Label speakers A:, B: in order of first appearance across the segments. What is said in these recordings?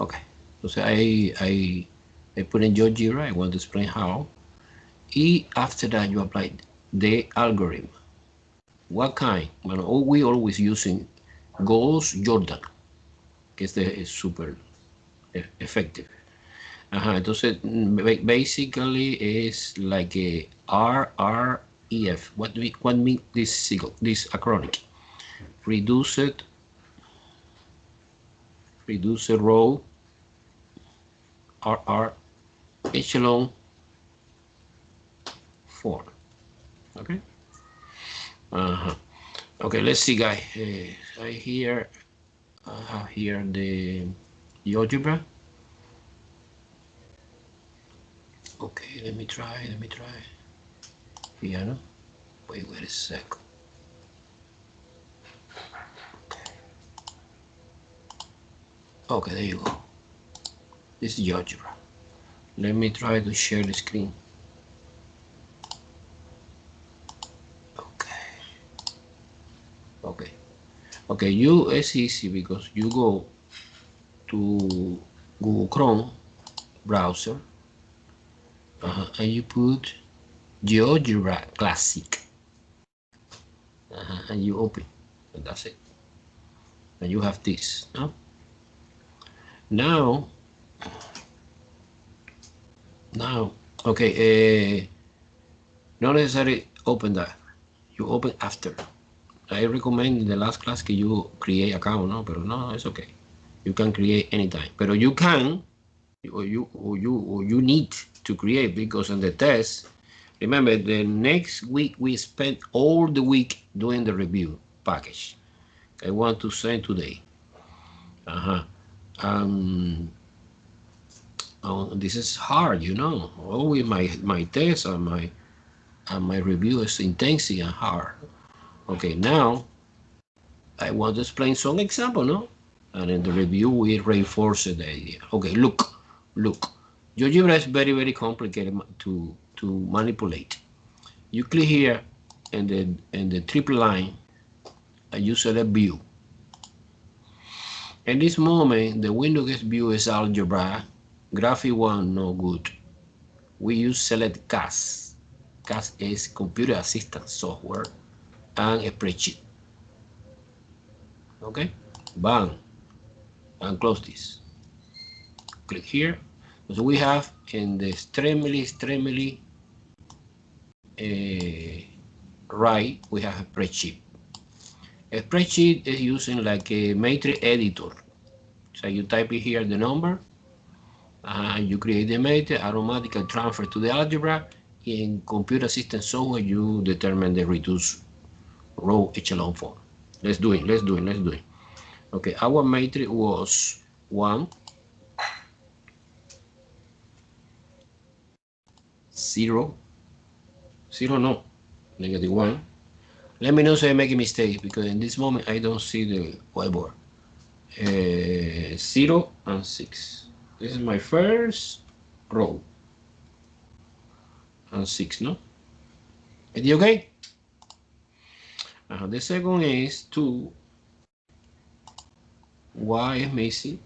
A: Okay, so I put in Geogebra. I want to explain how. After that, you apply the algorithm. What kind? Well, we always using Gauss Jordan, que es super effective. Entonces, basically is like a RREF. What mean this acronym? Reduced row RR echelon form. Okay. Okay. Let's see, guys. I have here the Geogebra. Okay. Let me try. Piano. Wait a second. Okay, there you go. This is Geogebra. Let me try to share the screen. Okay, it's easy because you go to Google Chrome browser and you put Geogebra Classic and you open, and that's it. And you have this. Now, okay, not necessarily open that. You open after. I recommend in the last class that you create account, no? But no, it's okay. You can create anytime. But you can, or you need to create, because on the test, remember the next week we spent all the week doing the review package. I want to send today. This is hard, Always my test and my review is intensive and hard. Okay, now I want to explain some example, no? And in the review we reinforce the idea. Okay, look. GeoGebra is very, very complicated to manipulate. You click here in the triple line and you select view. In this moment, the window gets view is algebra. Graphic one, no good. We use select CAS. CAS is computer assistant software and a spreadsheet. Okay, bang, and close this. Click here. So we have in the extremely right, we have a spreadsheet. A spreadsheet is using like a matrix editor. So you type in here the number, and you create the matrix, automatically transfer to the algebra. In computer system software, you determine the reduced row echelon form. Let's do it. Okay, our matrix was 1, 0, no, -1. Let me know if I make a mistake, because in this moment I don't see the whiteboard. 0 and 6. This is my first row. And 6, no? Is it okay? The second is 2. Y is missing.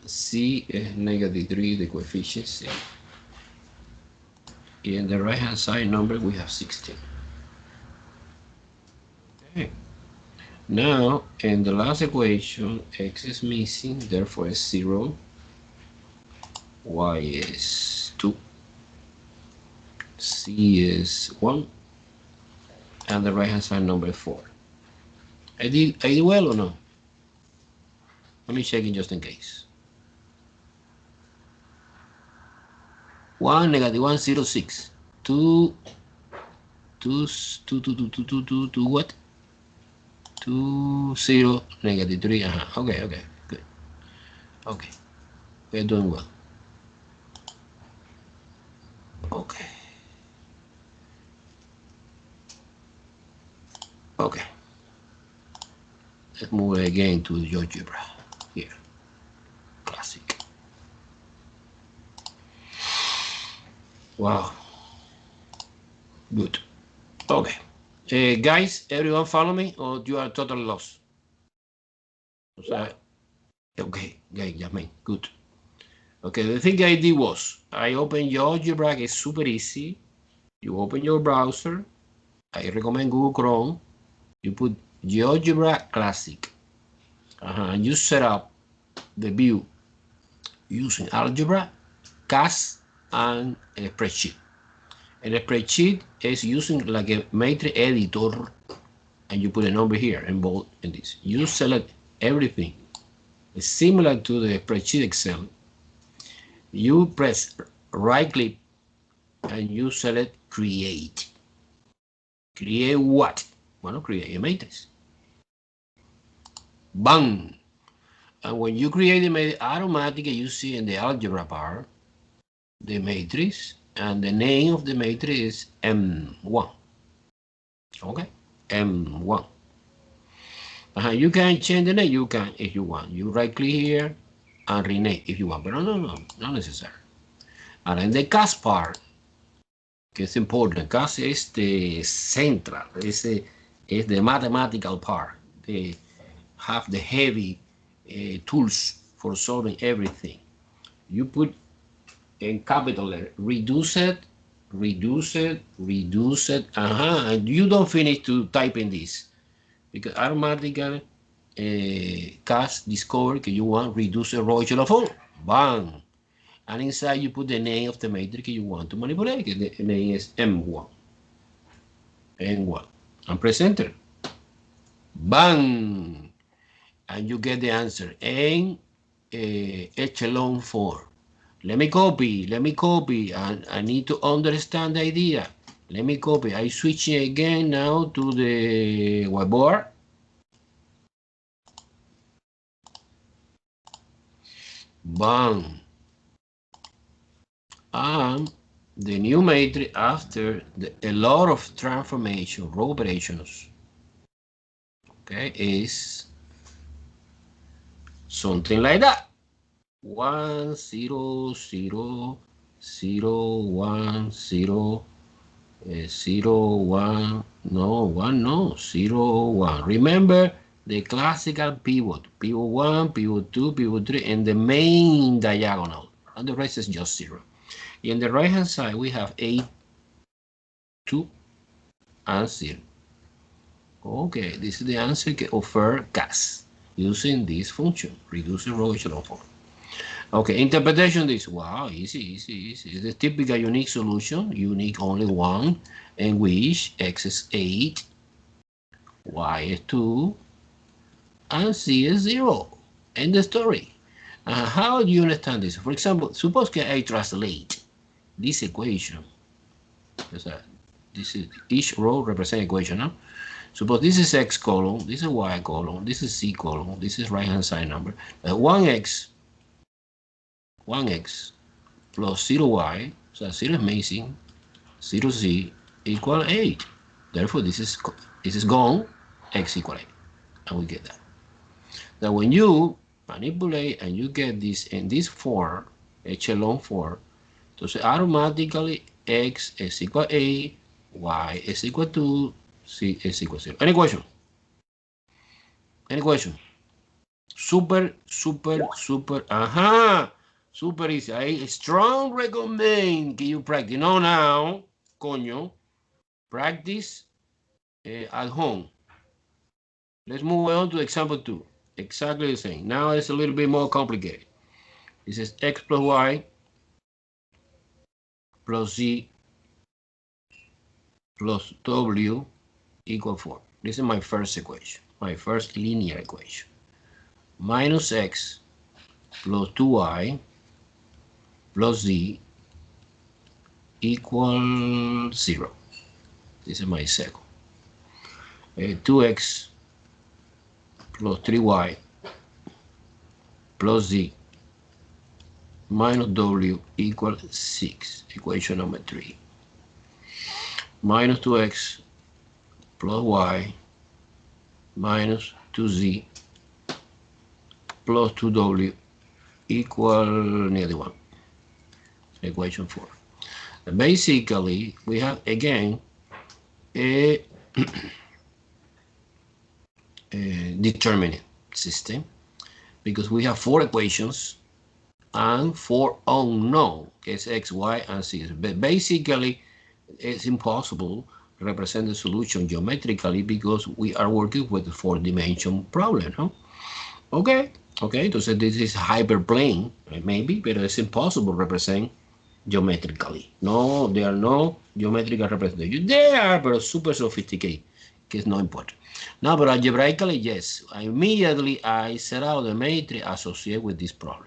A: C is -3, the coefficient C. In the right hand side number we have 16. Okay. Now in the last equation, x is missing, therefore it's 0. Y is 2. C is 1. And the right hand side number is 4. I did well or no? Let me check it just in case. 1, -106. 2, what? 2, 0, -3. Okay, good. Okay, we're doing well. Okay. Let's move again to Geogebra. Here, classic. Wow, good. Okay, guys, everyone follow me, or you are totally lost? O sea, Okay, Jasmine, good. Okay, the thing I did was, I opened Geogebra, it's super easy. You open your browser, I recommend Google Chrome, you put Geogebra Classic, and you set up the view using algebra, CAS, and a spreadsheet. And a spreadsheet is using like a matrix editor, and you put a number here in bold in this. You select everything. It's similar to the spreadsheet Excel. You press right click and you select create. Create what? Well, create a matrix. Bang! And when you create the matrix, automatically you see in the algebra bar the matrix, and the name of the matrix is M1. Okay, M1. You can change the name, you can if you want. You right click here and rename if you want, but no, not necessary. And in the cast part, que es important, cast is the central, is the mathematical part. They have the heavy tools for solving everything. You put in capital letter, reduce it, and you don't finish to type in this, because automatically cast discover that you want reduce a row echelon form. Bang! And inside you put the name of the matrix you want to manipulate. The name is M1. M1. And press enter. Bang! And you get the answer in echelon form. Let me copy. And I need to understand the idea. Let me copy. I switch again now to the whiteboard. Bang. And the new matrix after a lot of transformation, row operations, okay, is something like that. 1 0 0 0 1 0 0 1 no 1 no 0 1. Remember the classical pivot, pivot 1, pivot 2, pivot 3, and the main diagonal, and the rest is just 0. In the right hand side we have 8, 2, and 0. Okay, this is the answer offer CAS using this function, reduce the row echelon form. Okay, interpretation is, wow, easy. It's the typical unique solution, unique only one, in which x is 8, y is 2, and z is 0. End the story. How do you understand this? For example, suppose that I translate this equation. This is each row represents equation. No? Suppose this is x column, this is y column, this is z column, this is right hand side number. 1x plus 0y, so 0 is missing, 0z equal 8. Therefore, this is gone, x equal 8. And we get that. Now, when you manipulate and you get this in this form, echelon form, so automatically x is equal 8, y is equal 2, z is equal 0. Any question? Any question? Super, super easy. I strong recommend que you practice. No, now, coño, practice at home. Let's move on to example 2. Exactly the same. Now it's a little bit more complicated. This is x plus y plus z plus w equal 4. This is my first equation, my first linear equation. Minus x plus 2y plus z equal 0. This is my second. 2x plus 3y plus z minus w equal 6. Equation number 3. Minus 2x plus y minus 2z plus 2w equal negative 1. Equation 4. Basically, we have again a determinant system. because we have 4 equations and 4 unknown, is x, y, and z. But basically, it's impossible to represent the solution geometrically because we are working with a 4-dimension problem, huh? Okay, entonces this is hyperplane, maybe, but it's impossible to represent geometrically. No, there are no geometrical representations. There are, but super sophisticated, it's not important. Now, but algebraically, yes. Immediately, I set out the matrix associated with this problem.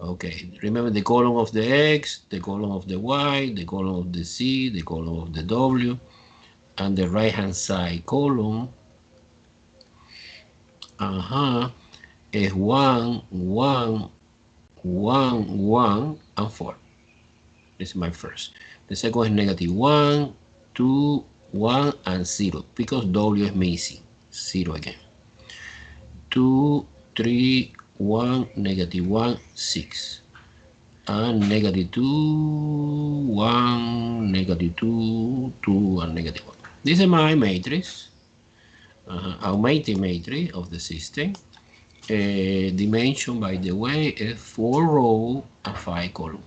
A: Okay, remember the column of the x, the column of the y, the column of the z, the column of the w, and the right-hand side column. Is 1, 1, 1, 1, and 4. This is my first. The second is negative 1, 2, 1, and 0, because w is missing. 0 again. 2, 3, 1, negative 1, 6. And negative 2, 1, negative 2, 2, and negative 1. This is my matrix, augmented matrix of the system. Dimension, by the way, is 4 rows and 5 columns.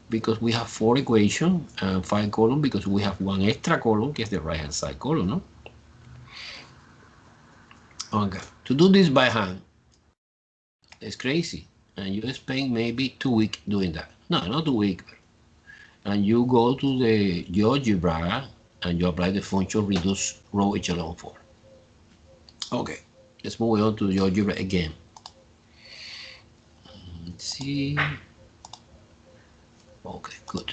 A: Because we have 4 equations and 5 columns, because we have 1 extra column, que is the right-hand side column, no? Okay, to do this by hand, it's crazy. And you spend maybe 2 weeks doing that. No, not 2 weeks. And you go to the Geogebra and you apply the function reduce row echelon 4. Okay, let's move on to Geogebra again. Let's see. Okay, good.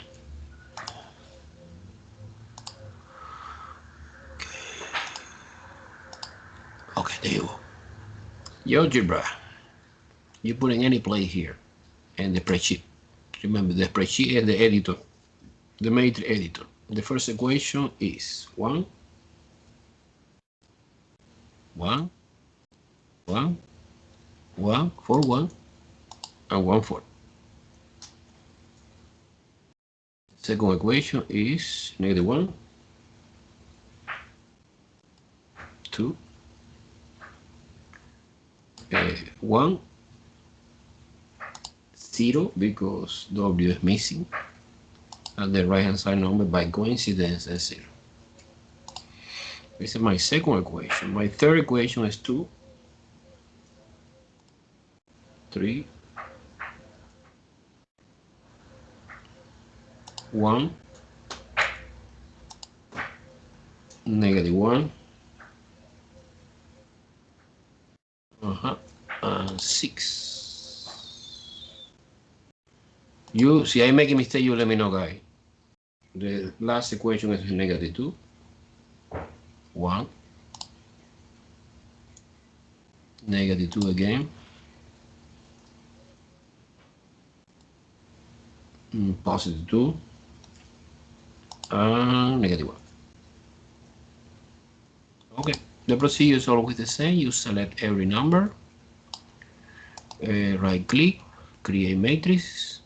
A: Okay, there you go. Geogebra. You put in any place here and the spreadsheet. Remember, the spreadsheet is the editor, the matrix editor. The first equation is 1, 1, 1, 1, 4, 1, and 1, 4. Second equation is negative 1, 2, 1, 0, because W is missing, and the right hand side number by coincidence is 0. This is my second equation. My third equation is 2, 3, 1, negative 1, and 6. You see, I make a mistake, you let me know, guys. The last equation is negative 2, 1, negative 2 again, positive 2, and negative 1. Okay, the procedure is always the same. You select every number, right click, create matrix,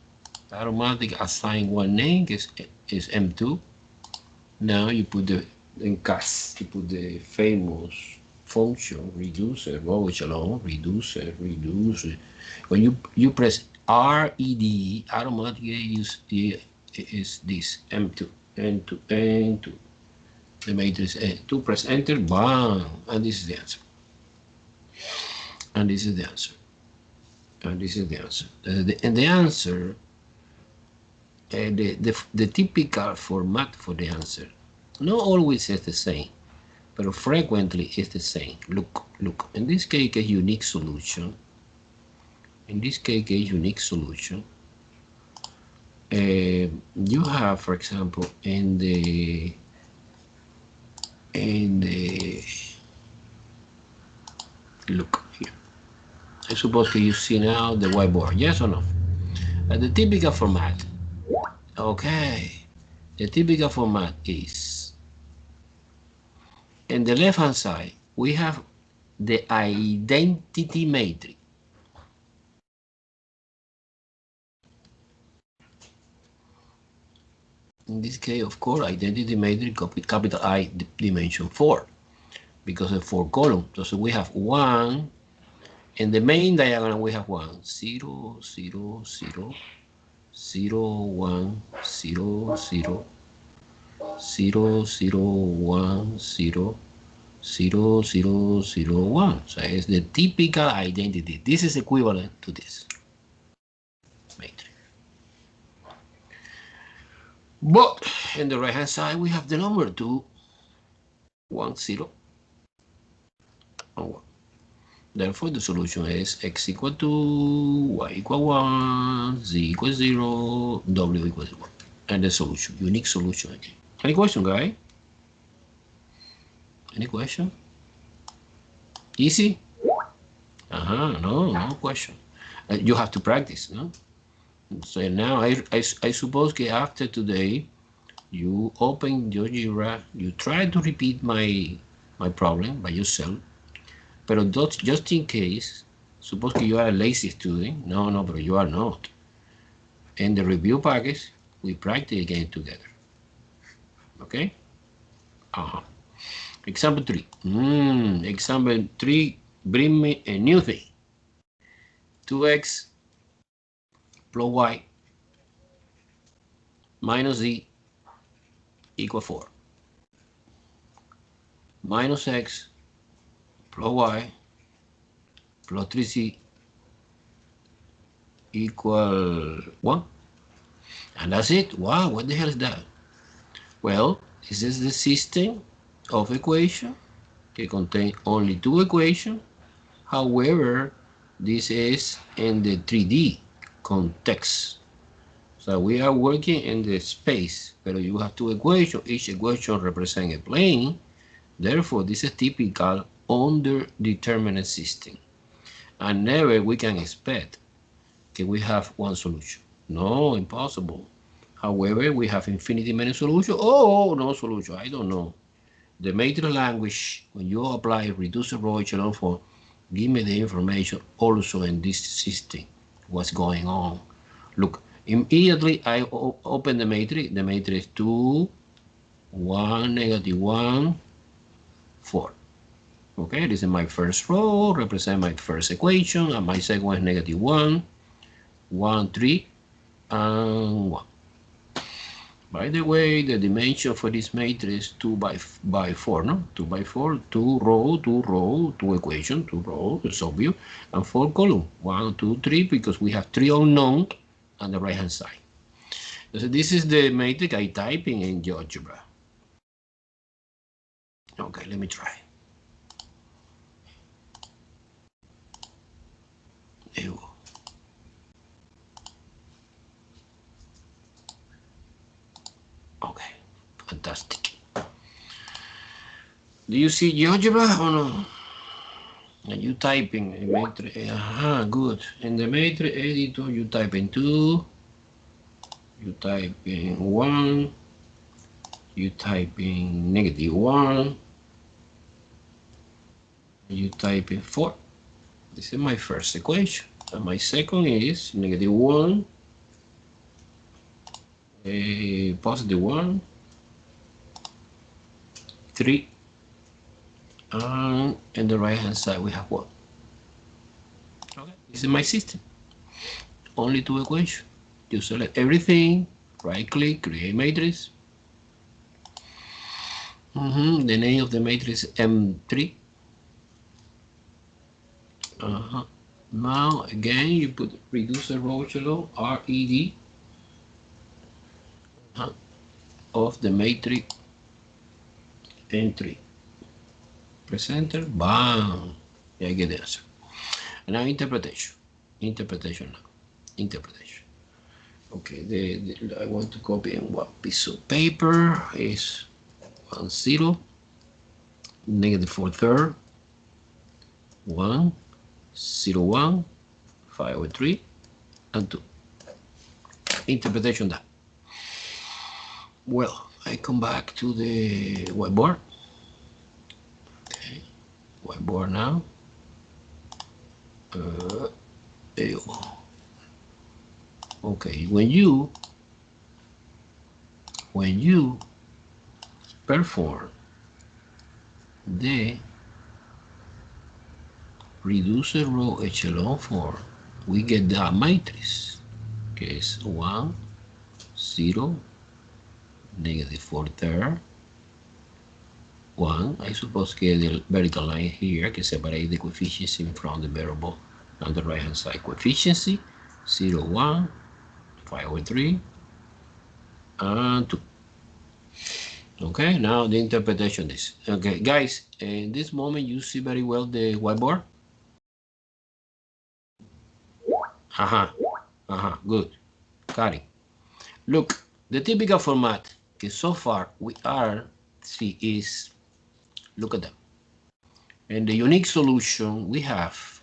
A: automatic assign one name, is M2. Now you put the, in cast, you put the famous function reducer, row echelon, reducer. When you press RED, automatically is this M2, N2, N2. The matrix N2, press enter, bam, and this is the answer. And this is the answer. And this is the answer. And the answer, the typical format for the answer, not always is the same, but frequently it's the same. Look. In this case, a unique solution. In this case, a unique solution. You have, for example, in the look here. I suppose you see now the whiteboard, yes or no? The typical format. Okay, the typical format is, in the left hand side, we have the identity matrix. In this case, of course, identity matrix, capital I, dimension 4, because of 4 columns. So we have 1, In the main diagonal, we have 1, 0, 0, 0, 0, 1, 0, 0, 0, 0, 1, 0, 0, 0, 0, 1. So it's the typical identity. This is equivalent to this matrix. But in the right hand side, we have the number 2, 1, 0, and 1. Therefore, the solution is x equal to y equal 1, z equals 0, w equals 1. And the solution, unique solution again. Any question, guys? Any question? Easy? No question. You have to practice, no? So now I suppose that after today, you open Geogebra, you try to repeat my problem by yourself, but just in case, suppose that you are a lazy student, no, but you are not. In the review package, we practice again together. Okay? Example 3. Example 3 bring me a new thing. 2x plus y minus z equal 4. Minus x plus y plus 3z equal 1. And that's it. Wow, what the hell is that? Well, this is the system of equation that contain only 2 equations. However, this is in the 3D context. So we are working in the space, but you have 2 equations. Each equation represents a plane. Therefore, this is typical under determinant system. And never we can expect that we have one solution. No, impossible. However, we have infinity many solutions. Oh, no solution. I don't know. The matrix language, when you apply reducer row echelon form, give me the information also in this system. What's going on? Look, immediately I open the matrix. The matrix 2, 1, negative 1, 4. Okay, this is my first row, represent my first equation, and my second one is negative 1, 1, 3, and 1. By the way, the dimension for this matrix is 2 by 4, no? 2 by 4, 2 row, 2 equation, 2 row, it's obvious, and 4 column, 1, 2, 3, because we have 3 unknown on the right hand side. So this is the matrix I type in Geogebra. Okay, let me try. There you go. Okay, fantastic. Do you see Geogebra or no? And you type in matrix, good. In the matrix editor, you type in 2, you type in 1, you type in negative 1, you type in 4. This is my first equation. And my second is negative 1, positive 1, 3, and in the right hand side we have 1. Okay, this is my system. Only 2 equations. You select everything, right click, create matrix. The name of the matrix is M3. Now again you put reducer row echelon, RED, of the matrix M3. Press enter, bam, I get the answer. And now interpretation now, interpretation. Okay, I want to copy in one piece of paper is 1, 0, negative 4 third, 1, 0, 1, 5, 3, and 2. Interpretation done. Well, I come back to the whiteboard. Okay, whiteboard now. There you go. Okay, when you perform the reduce row echelon form, we get the matrix, que es 1, 0, -4 third, 1. I suppose que the vertical line here que separate the coefficients from the variable on the right hand side. Coefficiency 0, 1, 5/3, and 2. Okay, now the interpretation is okay, guys. In this moment, you see very well the whiteboard. Good. Got it. Look, the typical format okay, so far we are see is look at them. And the unique solution we have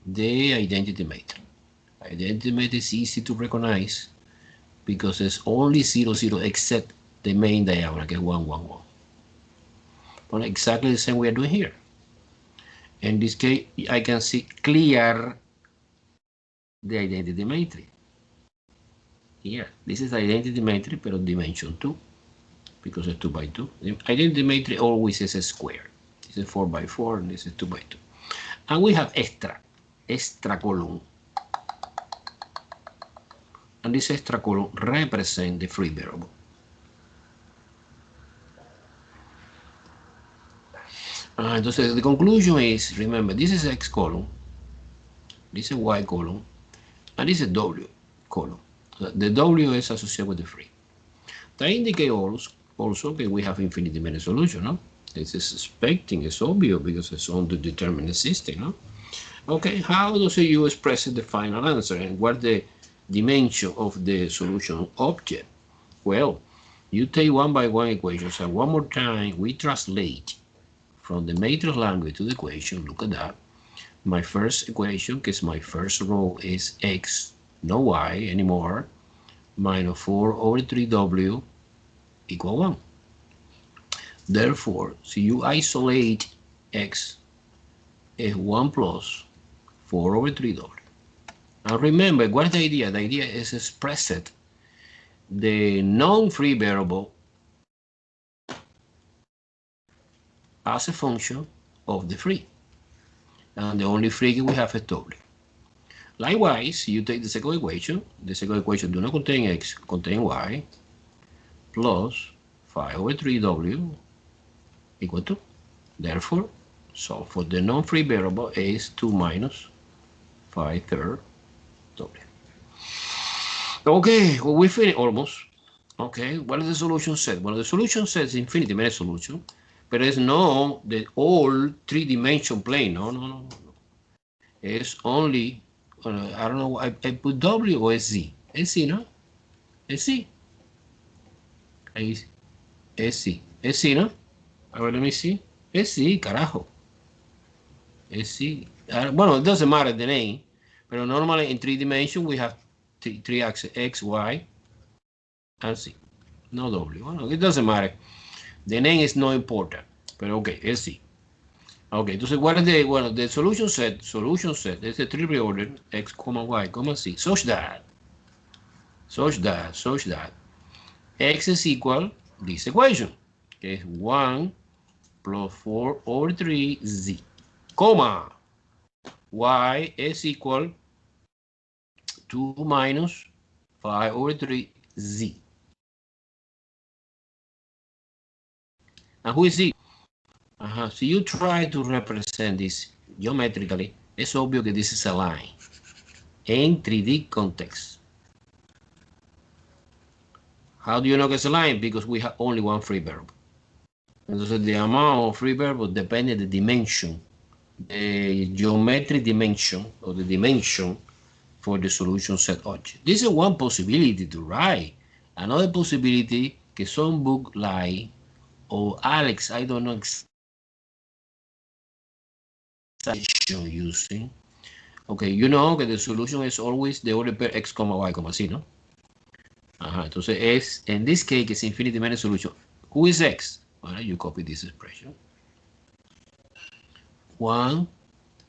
A: the identity matrix. Identity matrix is easy to recognize because it's only 0, 0 except the main diagonal, que es 1, 1, 1. Well, exactly the same we are doing here. In this case, I can see clear the identity matrix. Here, this is identity matrix, but dimension 2, because it's 2 by 2. The identity matrix always is a square. This is 4 by 4, and this is 2 by 2. And we have extra column. And this extra column represents the free variable. Entonces, the conclusion is, remember, this is X column, this is Y column, and this is W column. The W is associated with the free. That indicates also that we have infinite solution, no? This is expecting, it's obvious because it's on the determinant system, no? Okay, how does you express the final answer and what the dimension of the solution object? Well, you take one by one equations and one more time we translate from the matrix language to the equation. Look at that. My first equation, because my first row is x, no y anymore, minus 4/3w equal 1. Therefore, so you isolate x is 1 plus 4/3w. And remember, what's the idea? The idea is expressed the non-free variable as a function of the free. And the only free we have is W. Likewise, you take the second equation. The second equation do not contain x, contain y, plus 5/3w equal to. Therefore, so for the non-free variable is 2 minus 5/3 w. Okay, well, we finished almost. Okay, what is the solution set? Well, the solution set is infinity many solution, but it's not the all three-dimension plane. No. It's only, I don't know, I put W or SZ. SZ, no? SZ. SZ. SZ, no? A ver, let me see. SZ, carajo. SZ. Well, it doesn't matter the name, but normally in 3 dimensions we have three axes, X, Y, and Z. No W. Well, it doesn't matter. The name is not important, but okay, SZ. Okay, entonces, what is the solution set? Solution set is a 3 reordered X, Y, Z, such that X is equal this equation, que es 1 plus 4/3z, comma, Y is equal 2 minus 5/3z. And who is Z? So you try to represent this geometrically, it's obvious that this is a line in 3D context. How do you know it's a line? Because we have only one free variable. And so the amount of free variable depends on the dimension, the geometric dimension, or the dimension for the solution set object. This is one possibility to write. Another possibility, que some book like, or Alex, I don't know using. Okay, you know that the solution is always the order pair x, y, z, no? Entonces es, in this case, it's infinity many solution. Who is x? Well, you copy this expression. 1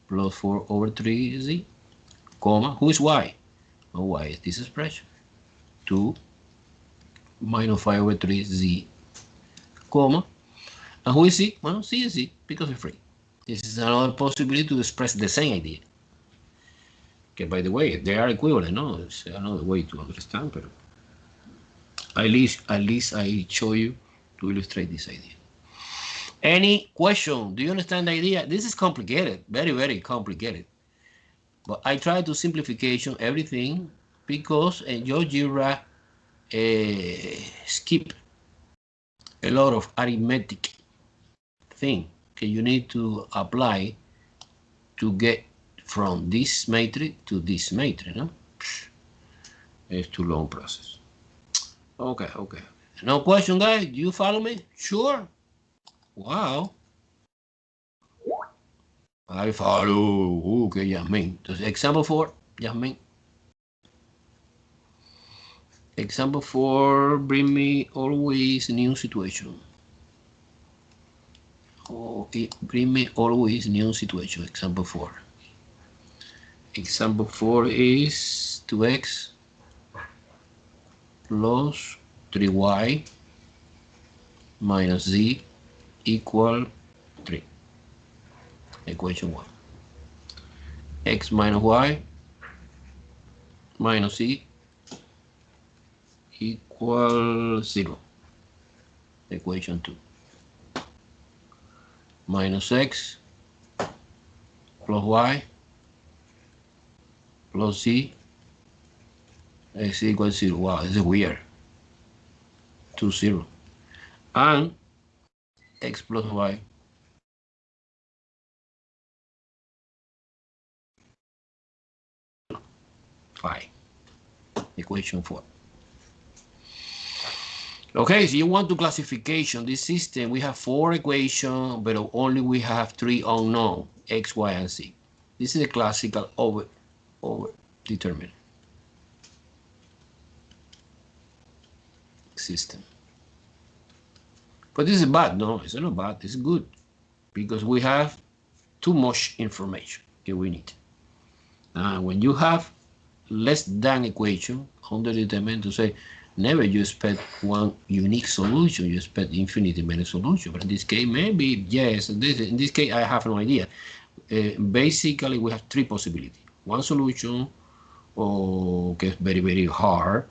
A: plus 4/3z, comma, who is y? Oh, y is this expression. 2 minus 5/3z, comma, and who is z? Well, z is z because it's free. This is another possibility to express the same idea. Okay, by the way, they are equivalent, no? It's another way to understand, but at least I show you to illustrate this idea. Any question? Do you understand the idea? This is complicated, very, very complicated. But I try to simplification everything because GeoGebra skip a lot of arithmetic thing that you need to apply to get from this matrix to this matrix, no? It's too long process. Okay, okay. No question, guys? Do you follow me? Sure? Wow. I follow. Okay, Yasmin. Entonces, example 4, Yasmin. Example 4, bring me always new situation. Oh, bring me always new situation. Example 4. Example 4 is 2x plus 3y minus z equal 3. Equation 1. X minus y minus z equal 0. Equation 2. Minus x plus y plus z is equal to 0. Wow, this is weird. 2, 0. And x plus y five. Equation 4. Okay, so you want to classification this system. We have 4 equations, but only we have 3 unknown, x, y, and z. This is a classical over determinant system. But this is bad. No, it's not bad. It's good because we have too much information that we need. When you have less than equation under determinant, to say never you expect one unique solution, you expect infinity many solutions. But in this case, maybe yes. In this case, I have no idea. Basically, we have 3 possibilities. One solution, or okay, very, very hard,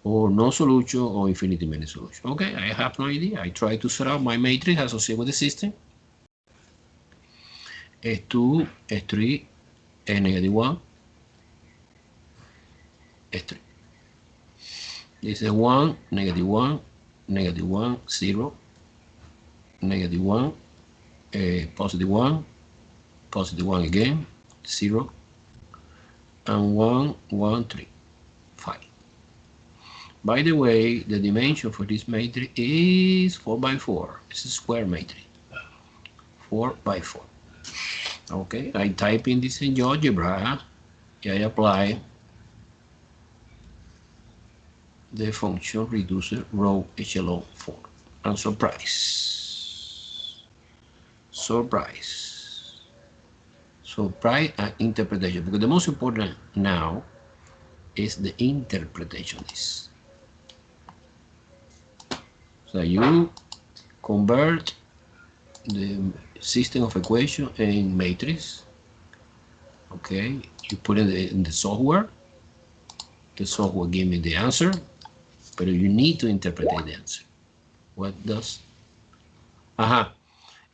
A: or no solution, or infinity many solutions. Okay, I have no idea. I try to set up my matrix associated with the system. S2, S3, S-1, S3. This is 1, -1, -1, 0, -1, +1, +1 again, 0, and 1, 1, 3, 5. By the way, the dimension for this matrix is 4 by 4. It's a square matrix. 4 by 4. Okay, I type in this in GeoGebra. I apply the function reducer row echelon form. And surprise and interpretation, because the most important now is the interpretation of this. So you convert the system of equation in matrix. Okay, you put it in the software. The software give me the answer, but you need to interpret the answer. What does?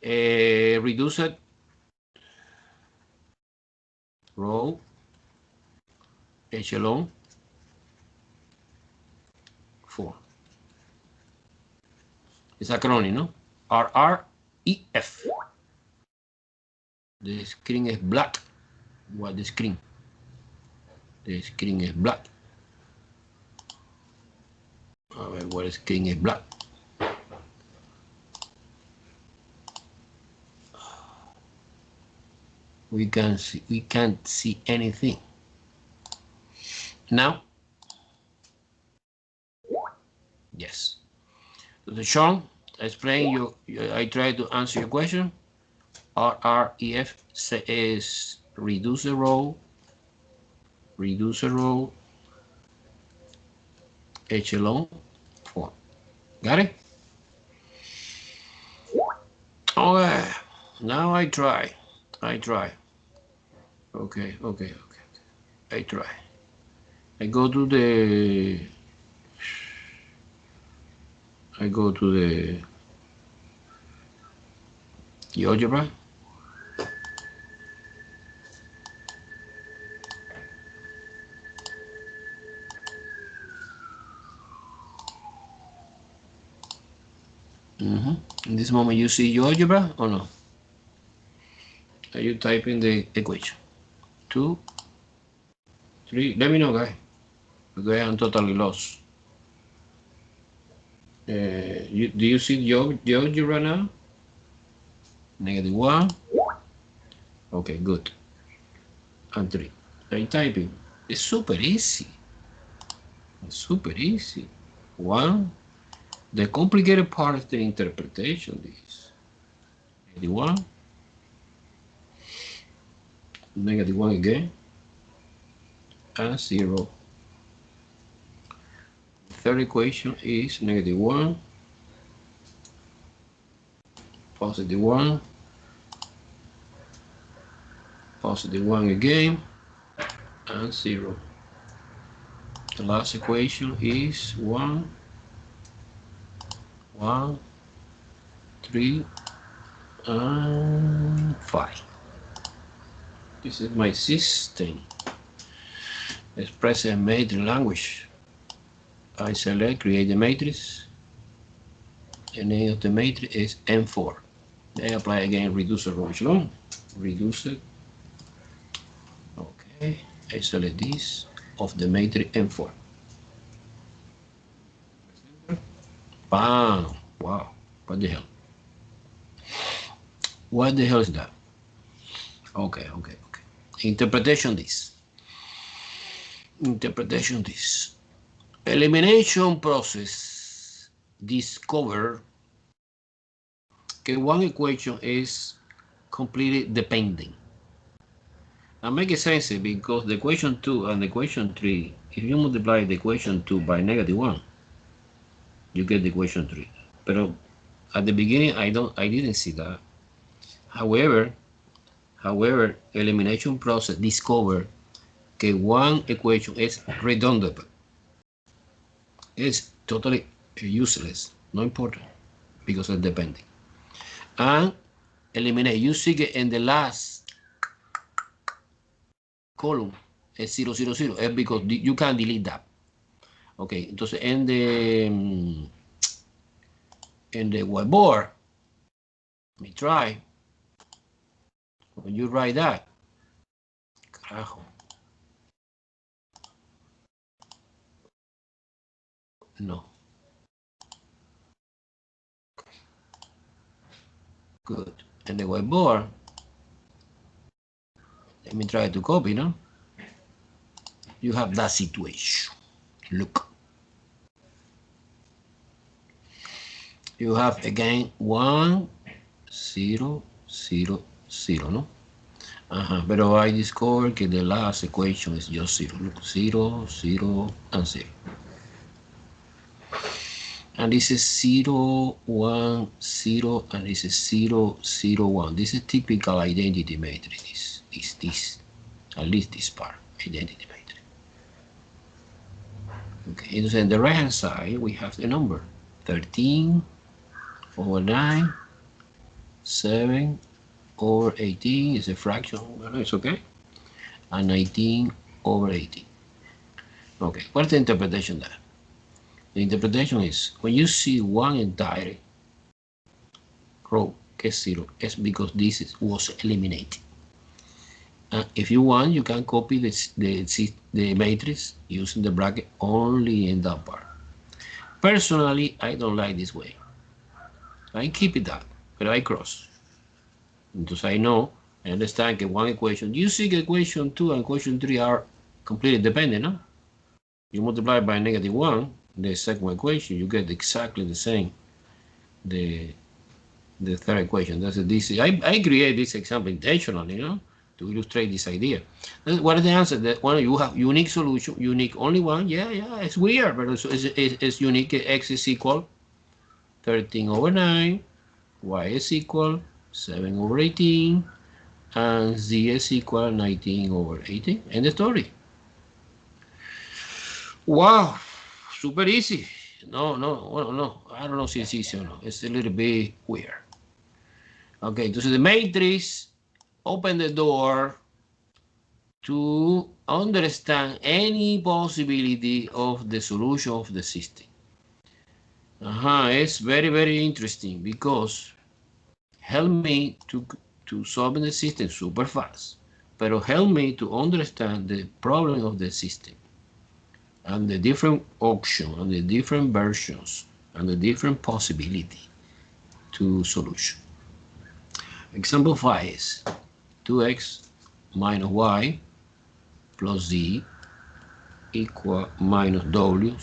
A: Reduced row echelon form. It's acronym, no? RREF. The screen is black. What the screen? The screen is black. What the screen is black? We can't see anything. Now, yes. So Sean, explain you. I try to answer your question. RREF is reduce the row echelon form. Got it? Okay. Now I try. I try. Okay. I try. I go to the Geogebra. In this moment you see Geogebra or no? Are you typing the equation? 2, 3. Let me know, guys, because I'm totally lost. Do you see Geogebra now? -1. Okay, good. And 3. I'm typing. It's super easy. It's super easy. 1. The complicated part is the interpretation. This -1, -1 again, and 0. The third equation is -1, +1, +1 again, and 0. The last equation is 1, 1, 3, and 5. This is my system. Express a matrix language. I select create the matrix. The name of the matrix is M4. I apply again reducer row echelon. Reducer. Okay. I select this of the matrix M4. Bam! Wow. What the hell? What the hell is that? Okay. Interpretation this. Elimination process discover that one equation is completely dependent. Now make sense because the equation 2 and the equation 3, if you multiply the equation 2 by -1, you get the equation 3. But at the beginning I didn't see that. However, elimination process discover that one equation is redundant. It's totally useless, not important, because it's dependent. And eliminate. You see it in the last column es 0, 0, 0. Es because you can delete that. Okay, entonces en the whiteboard, let me try. When you write that, carajo. No. Good. And the whiteboard, let me try to copy, no? You have that situation. Look. You have again 1, 0, 0, 0, no? Pero I discovered that the last equation is just 0. Look, 0, 0, and 0. And this is 0, 1, 0, and this is 0, 0, 1. This is typical identity matrix. This, at least this part, identity matrix. Okay, and on the right hand side, we have the number 13 over 9, 7 over 18 is a fraction. Well, it's okay. And 19 over 18. Okay, what's the interpretation there? The interpretation is when you see one entire row is 0, it's because this was eliminated. And if you want, you can copy the matrix using the bracket only in that part. Personally, I don't like this way. I keep it that, but I cross. Because I understand that one equation, you see equation 2 and equation 3 are completely dependent, no? You multiply by -1, the second equation, you get exactly the same, the third equation. That's this. I create this example intentionally, to illustrate this idea. What is the answer? That one you have unique solution, unique only one. Yeah, it's weird, but it's unique. X is equal 13 over 9, y is equal 7 over 18, and Z is equal 19 over 18. End the story. Wow, super easy. No, I don't know if it's easy or not. It's a little bit weird. Okay, so the matrix open the door to understand any possibility of the solution of the system. It's very interesting because help me to solve the system super fast, but help me to understand the problem of the system and the different options and the different versions and the different possibility to solution. Example 5 is 2x minus y plus z equal minus w,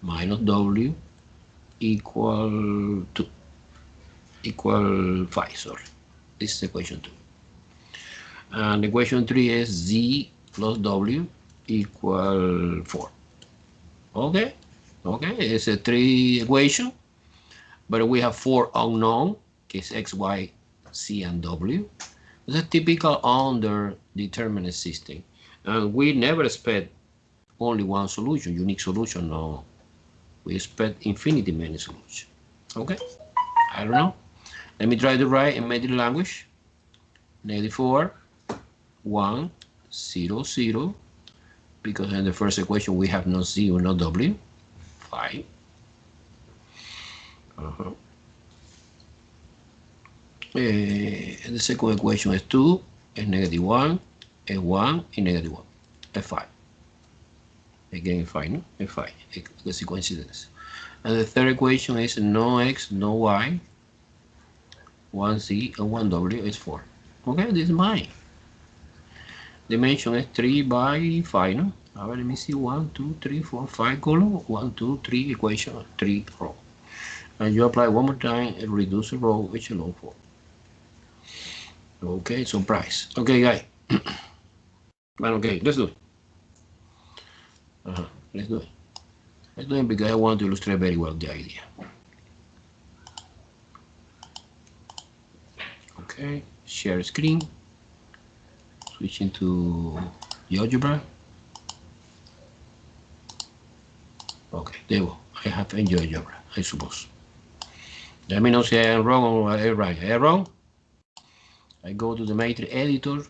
A: minus w equal 2, equal 5, sorry. This is equation 2. And equation 3 is z plus w equal 4. Okay, it's a 3 equation, but we have 4 unknown, is x, y, c, and w. It's a typical under determinant system. And we never expect only one solution, unique solution, no. We expect infinity many solutions. Okay, I don't know. Let me try to write in metric language. -4, 1, 0, 0, because in the first equation we have no z or no w. 5. And the second equation is 2, is -1, is 1, is -1, is 5. Again, 5, no? Is 5. That's a coincidence. And the third equation is no x, no y, 1z, and 1w is 4. Okay, this is mine. Dimension is 3 by 5, no? Let me see, 1, 2, 3, 4, 5 column, 1, 2, 3 equation, 3 row. And you apply one more time and reduce the row echelon 4. Okay, so price. Okay, guys. Okay, let's do it. Let's do it. Let's do it because I want to illustrate very well the idea. Okay, share screen. Switching to Geogebra. Okay, there we go. I have enjoyed Geogebra, I suppose. Let me know if I am wrong or I am right. I am wrong. I go to the matrix editor.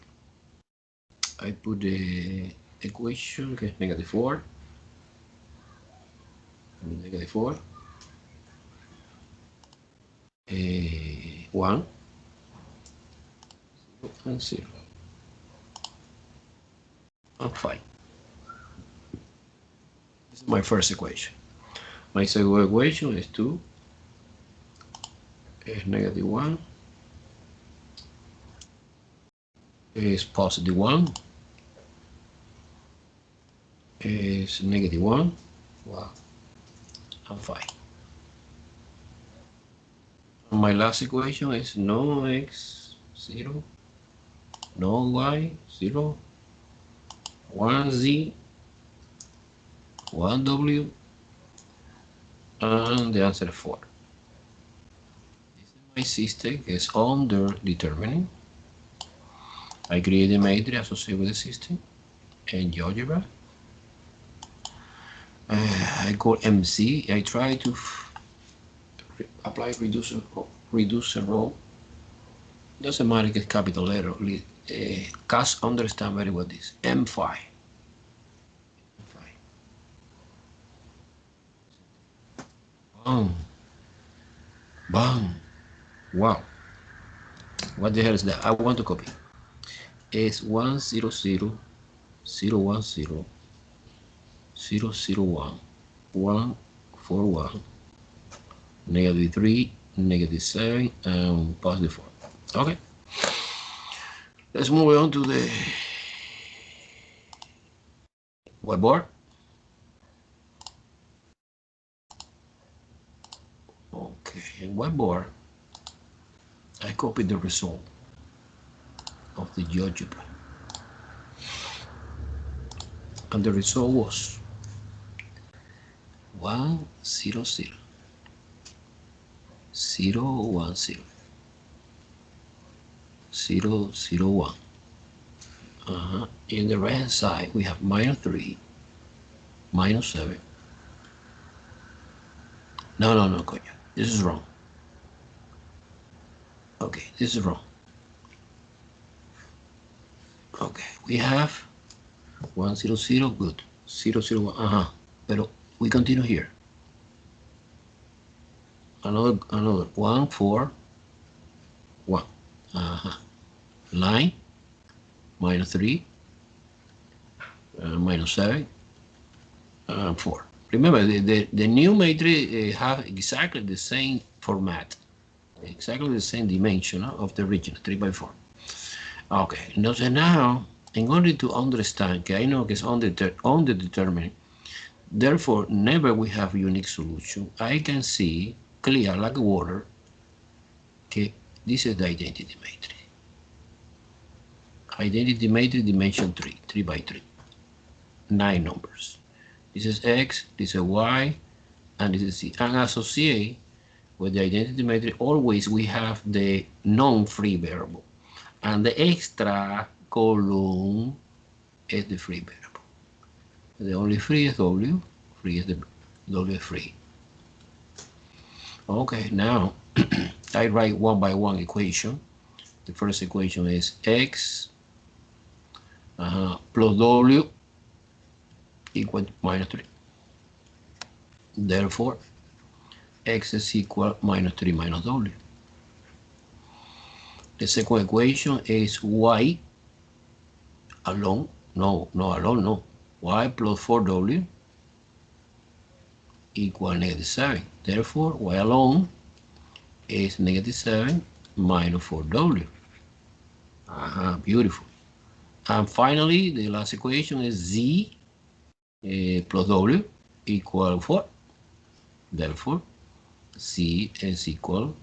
A: I put the equation, okay, -4. -4. 1 and 0 and 5. This is my first equation. My second equation is 2 is -1 is +1 is -1, wow, and 5. And my last equation is no x, 0, no y, 0, 1z, 1w, and the answer is 4. This is my system, is under determining. I create a matrix associated with the system and Geogebra. I call MC. I try to apply reducer row. Doesn't matter if it's capital letter. Cast understand very well this. M5. Bang. Bang. Wow. What the hell is that? I want to copy. It's 1, 0, 0, 0, 1, 0, 0, 0, 1, 1, 4, 1, -3, -7, and +4. Okay. Let's move on to the whiteboard. Okay, in whiteboard, I copied the result of the Geogebra. And the result was 1, 0, 0, 0, 1, 0, 0, 0, 1. In the right hand side, we have -3, -7. No, coño. This is wrong. Okay, this is wrong. Okay, we have 1, 0, 0, good. 0, 0, 1, Pero we continue here. Another 1, 4, 1. Line, -3, -7, 4. Remember, the new matrix have exactly the same format, exactly the same dimension of the region, 3 by 4. Okay, entonces now, in order to understand, que I know que es on the determinant, therefore, never we have unique solution. I can see clear like water, que this is the identity matrix. Identity matrix dimension 3, 3 by 3, 9 numbers. This is X, this is Y, and this is Z. And associate with the identity matrix, always we have the non-free variable. And the extra column is the free variable. The only free is W, free is the W free. Okay, now I write one by one equation. The first equation is X plus W equal to -3. Therefore, X is equal -3 minus W. The second equation is Y alone. No, alone, no. Y plus 4W equal -7. Therefore, Y alone is -7 minus 4W. Beautiful. And finally, the last equation is Z plus W equal 4. Therefore, Z is equal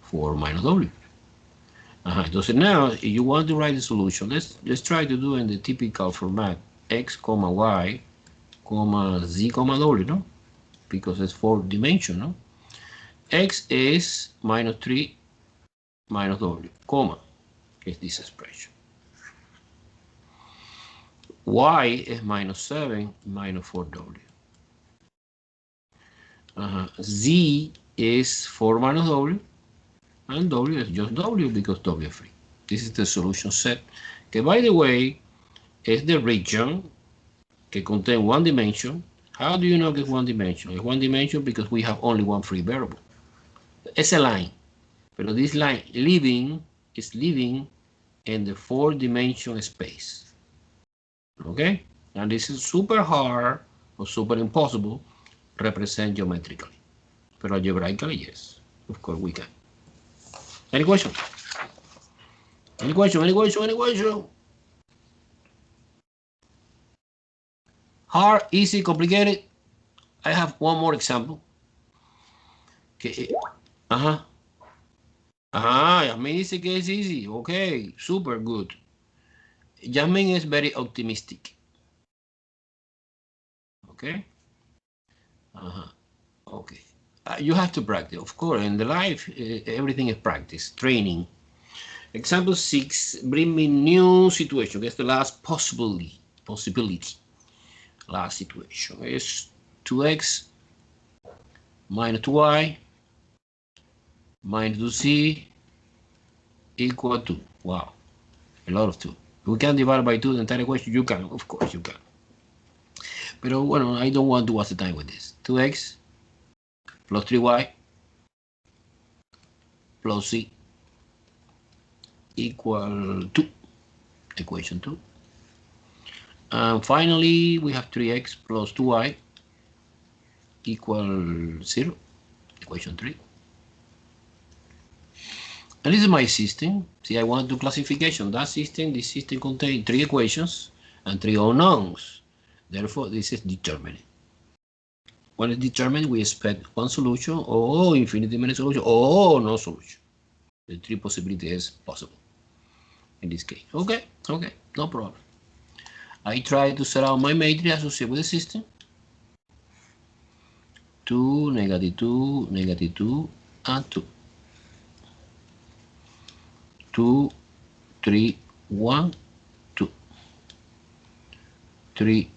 A: 4 minus W. Entonces now, if you want to write the solution, let's try to do in the typical format X, Y, Z, W, no? Because it's 4 dimension, no? X is -3 minus W, comma, is this expression. Y is -7 minus 4W. Z is 4 minus W, and W is just W because W is free. This is the solution set, que by the way, is the region que contain one dimension. How do you know que es one dimension? It's one dimension because we have only one free variable. It's a line, but this line is living in the 4-dimension space. Okay, and this is super hard or super impossible to represent geometrically, but algebraically, yes, of course we can. Any question? Any question? Any question? Any question? Hard, easy, complicated? I have one more example. Okay. Yasmin dice que es easy. Okay, super good. Yasmin is very optimistic. Okay. Okay. You have to practice, of course. In the life, everything is practice, training. Example 6, bring me new situation. That's the last possibility. Last situation is 2x minus 2y minus 2z equal to, wow, a lot of 2. We can divide by 2 the entire equation. You can, of course you can. Pero bueno, I don't want to waste the time with this. 2x plus 3y plus z equal 2, equation 2. And finally, we have 3x plus 2y equal 0, equation 3. And this is my system. See, I want to do classification. That system, this system contains 3 equations and 3 unknowns. Therefore, this is determinant. When it's determined, we expect one solution, or infinity many solution, or no solution. The 3 possibilities is possible in this case. Okay, no problem. I try to set out my matrix associated with the system. 2, -2, -2, and 2. 2, 3, 1, 2. 3,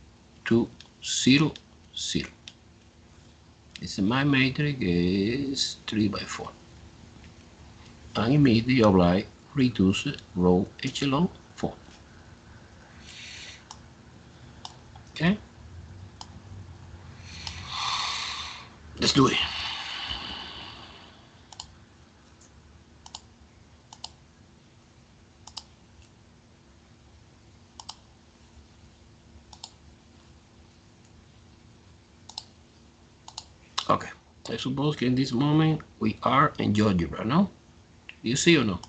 A: 2, 0, 0. This is my matrix is 3 by 4. And immediately apply reduce row echelon form. Okay? Let's do it. Okay, I suppose in this moment we are in Geogebra, no? You see or no?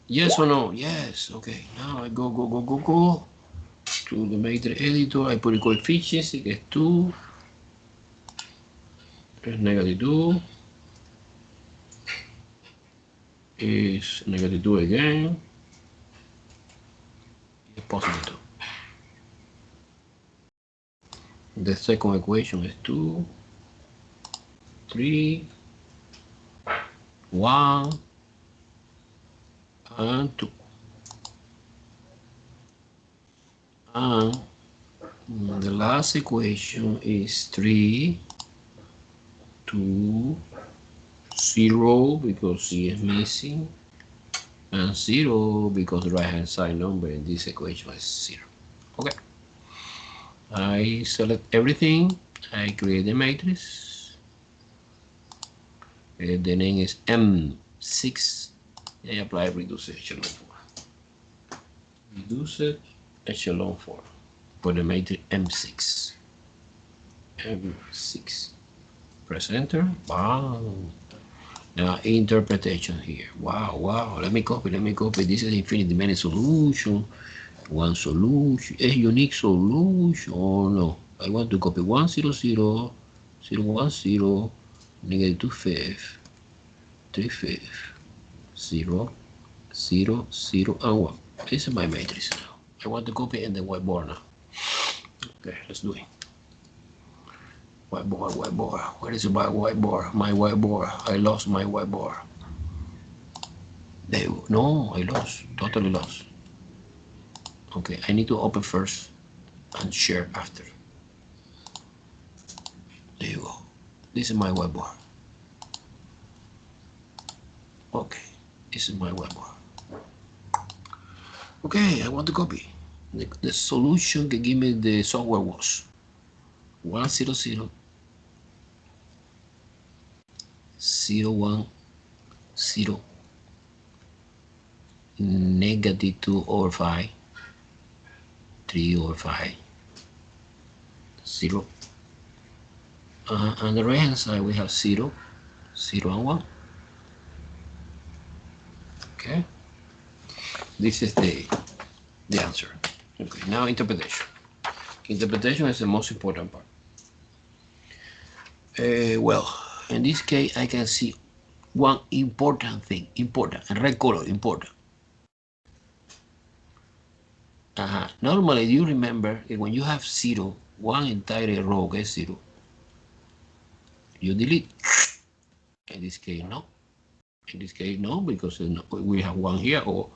A: Yes or no? Yes. Okay, now I go to the matrix editor. I put a coefficients, it gets 2, is negative 2, is negative 2 again, is positive 2. The second equation is 2, 3, 1, and 2. And the last equation is 3, 2, 0 because C is missing, and 0 because the right hand side number in this equation is 0. Okay. I select everything. I create the matrix. The name is M6. I apply reduce echelon 4. Reduce echelon 4 for the matrix M6. M6. Press enter. Bam. Now interpretation here. Wow. Let me copy. This is infinity many solution. One solution. A unique solution. Oh no. I want to copy 1, 0, 0, 0, 1, 0, negative 2, 5, 3, 5, 0, 0, 0, and 1. This is my matrix now. I want to copy in the whiteboard now. Okay, let's do it. Whiteboard. Where is my whiteboard? My whiteboard. I lost my whiteboard. There you go. No, I lost. Totally lost. Okay, I need to open first and share after. There you go. This is my whiteboard. Okay, this is my whiteboard. Okay, I want to copy. The solution that give me the software was 1, 0, 0, 0, 1, 0, negative 2 over 5, 3 over 5, 0. On the right hand side we have 0, 0, and 1. Okay, this is the answer. Okay, now interpretation. Interpretation is the most important part. Well, in this case I can see one important thing, red color, important. Normally you remember when you have 0, one entire row gets 0. You delete. In this case, no. In this case, no, because we have 1 here, or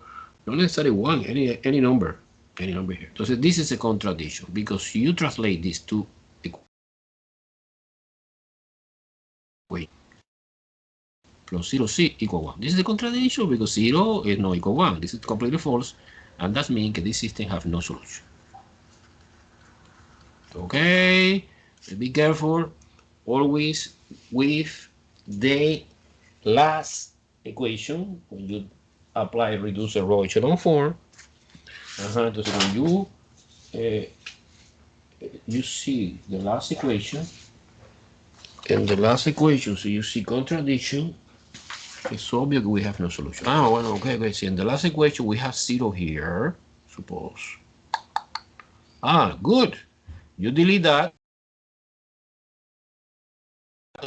A: not necessarily 1, any number here. So this is a contradiction because you translate these two equations. Plus 0, C equal 1. This is a contradiction because 0 is not equal 1. This is completely false, and that means that this system has no solution. Okay, be careful always with the last equation when you apply reduce row echelon form. So when you see the last equation, and the last equation, so you see contradiction, it's obvious we have no solution. Okay, see, in the last equation we have 0 here, suppose. Good. You delete that.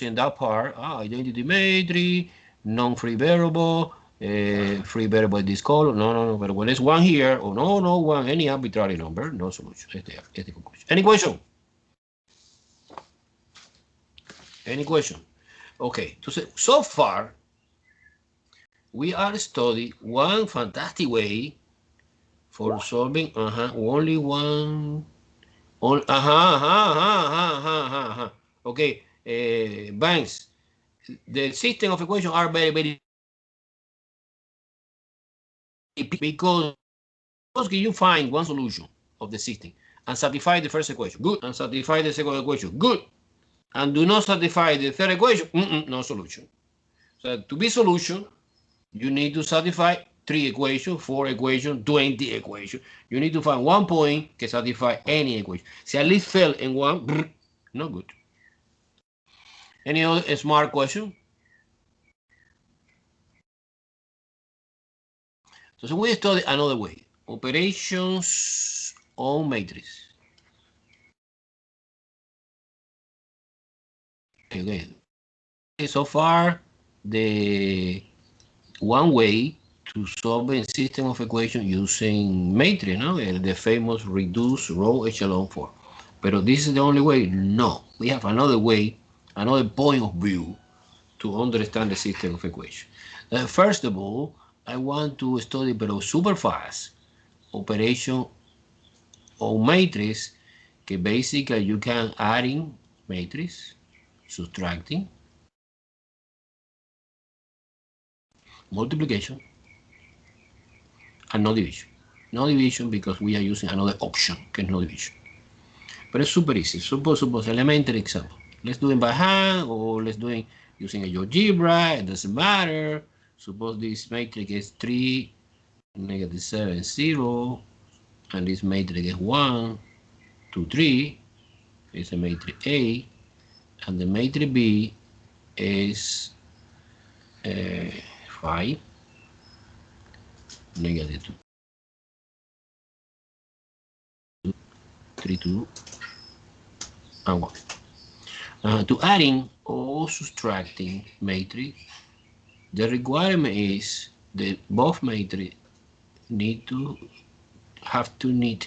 A: In that part, identity matrix, non-free variable, free variable this color. No, but when it's 1 here, or no, 1, any arbitrary number, no solution. Este conclusion. Any question? Any question? Okay, so far, we are studying one fantastic way for solving only one okay, Banks, the system of equations are very, very because you find one solution of the system and satisfy the first equation, good, and satisfy the second equation, good, and do not satisfy the third equation, no solution. So to be solution, you need to satisfy 3 equations, 4 equations, 20 equations. You need to find one point que satisfy any equation. Si at least fail in one, no good. Any other smart question? So we study another way, operations on matrix. Okay. So far, the one way to solve a system of equations using matrix, no? The famous reduced row echelon form. But this is the only way? No. We have another way, another point of view to understand the system of equations. First of all, I want to study, but super fast, operation on matrix, que basically you can adding matrix, subtracting, multiplication, and no division. No division because we are using another option, que es no division. But it's super easy. Suppose elementary example. Let's do it by hand or let's do it using a Geogebra. It doesn't matter. Suppose this matrix is 3, negative 7, 0. And this matrix is 1, 2, 3. It's a matrix A. And the matrix B is 5, negative 2, 3, 2, and 1. To adding or subtracting matrix, the requirement is that both matrix need to need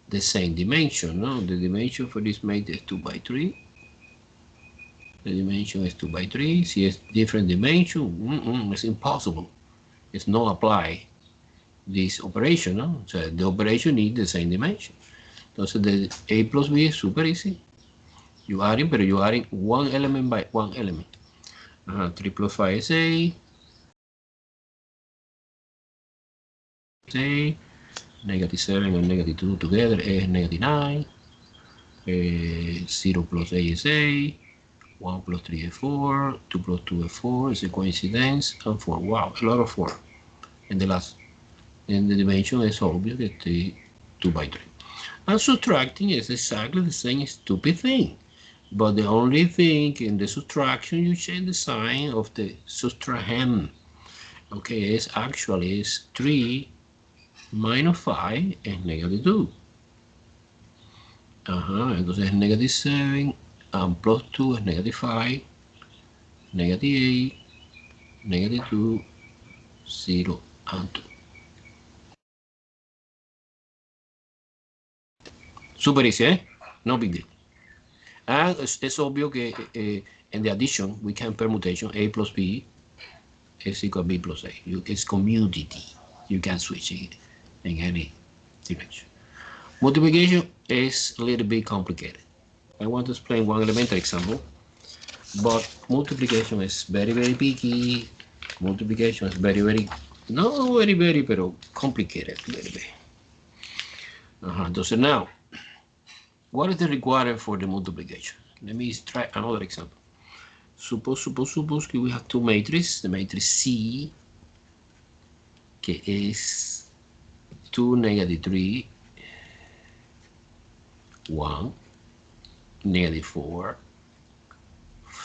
A: the same dimension. No, the dimension for this matrix is 2 by 3. The dimension is 2 by 3. Si it's different dimension, it's impossible. It's not apply this operation. No? So the operation needs the same dimension. Entonces the A plus B is super easy. You adding, but you adding one element by one element. 3 plus 5 is A. Negative 7 and negative 2 together is negative 9. 0 plus A is A. 1 plus 3 is 4. 2 plus 2 is 4. It's a coincidence. And 4. Wow, a lot of 4. And the last. And the dimension is obvious that it's 2 by 3. And subtracting is exactly the same stupid thing. But the only thing in the subtraction, you change the sign of the subtrahend. Okay, it's actually 3 minus 5 es negative 2. Entonces es negative 7 and plus 2 es negative 5, negative 8, negative 2, 0 and 2. Super easy, eh? No big deal. And it's obvious que in the addition, we can permutation A plus B is equal to B plus A. It's commutative. You can switch it in any direction. Multiplication is a little bit complicated. I want to explain one elementary example, but multiplication is very, very picky. Multiplication is very, very, not very, very, pero complicated a little bit. Entonces now, what is the requirement for the multiplication? Let me try another example. Suppose que we have two matrices, the matrix C, que es 2, negative 3, 1, negative 4,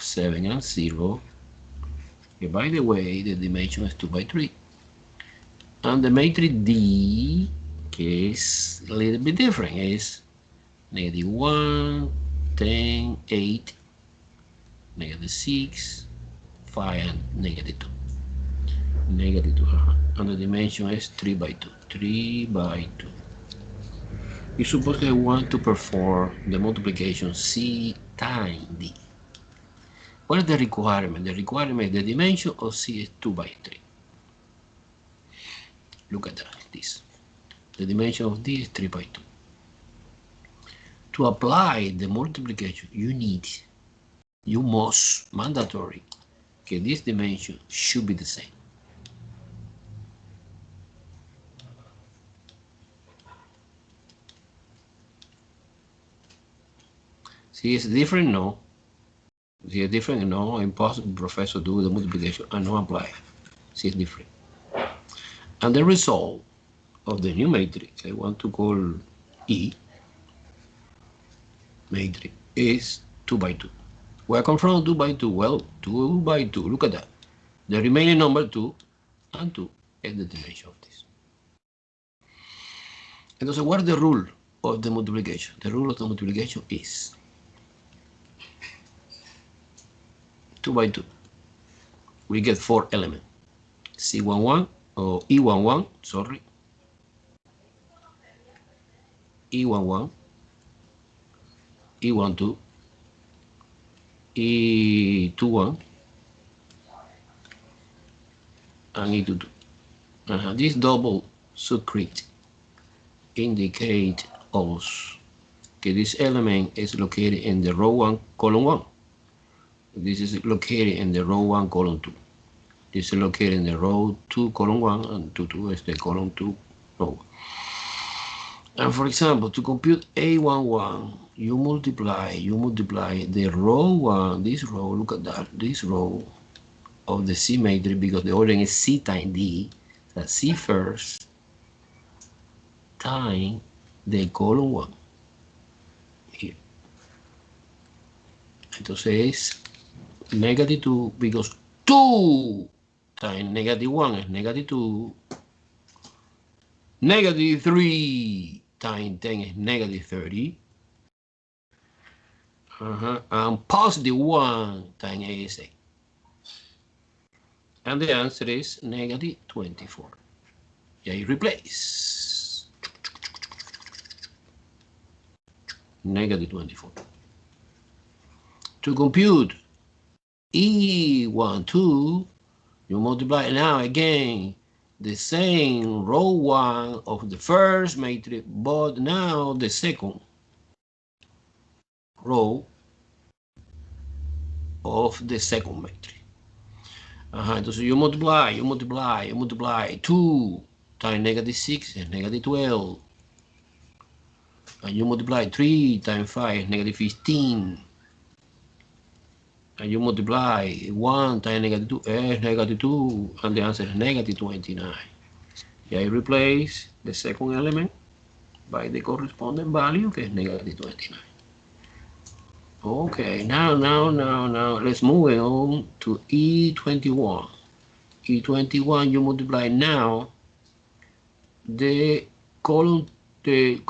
A: 7 and 0. Okay, by the way, the dimension is 2 by 3. And the matrix D, que is a little bit different, is negative 1, 10, 8, negative 6, 5, and negative 2. Negative 2, and the dimension is 3 by 2. 3 by 2. You suppose I want to perform the multiplication C times D. What is the requirement? The requirement, the dimension of C is 2 by 3. Look at that, this. The dimension of this is 3 by 2. To apply the multiplication, you must, mandatory, okay, this dimension should be the same. See, it's different, no. See, it's different, no. Impossible, professor, do the multiplication and not apply. See, it's different. And the result of the new matrix, I want to call E matrix, is 2 by 2. Where come from 2 by 2? Well, 2 by 2, look at that. The remaining number 2 and 2 is the dimension of this. And so what is the rule of the multiplication? The rule of the multiplication is 2 by 2. We get 4 elements. C11 or E11, sorry. E11, E12, E21, and E22. This double subscript indicate us that this element is located in the row 1, column 1. This is located in the row 1, column 2. This is located in the row 2, column 1, and 2 is the column 2 row. And for example, to compute A11, you multiply the row 1, this row, look at that, this row of the C matrix, because the order is C times D, that's C first, times the column 1 here. Entonces negative 2, because 2 times negative 1 is negative 2, negative 3 times 10 is negative 30, and positive 1 times 8 is 8. And the answer is negative 24. Yeah, you replace. Negative 24. To compute E12, you multiply now again the same row 1 of the first matrix, but now the second row of the second matrix. Entonces you multiply 2 times negative 6 is negative 12. And you multiply 3 times 5 is negative 15. And you multiply 1 times negative 2 is negative 2. And the answer is negative 29. Yeah, I replace the second element by the corresponding value, que es negative 29. Okay, now, let's move on to E21. E21, you multiply now the column, the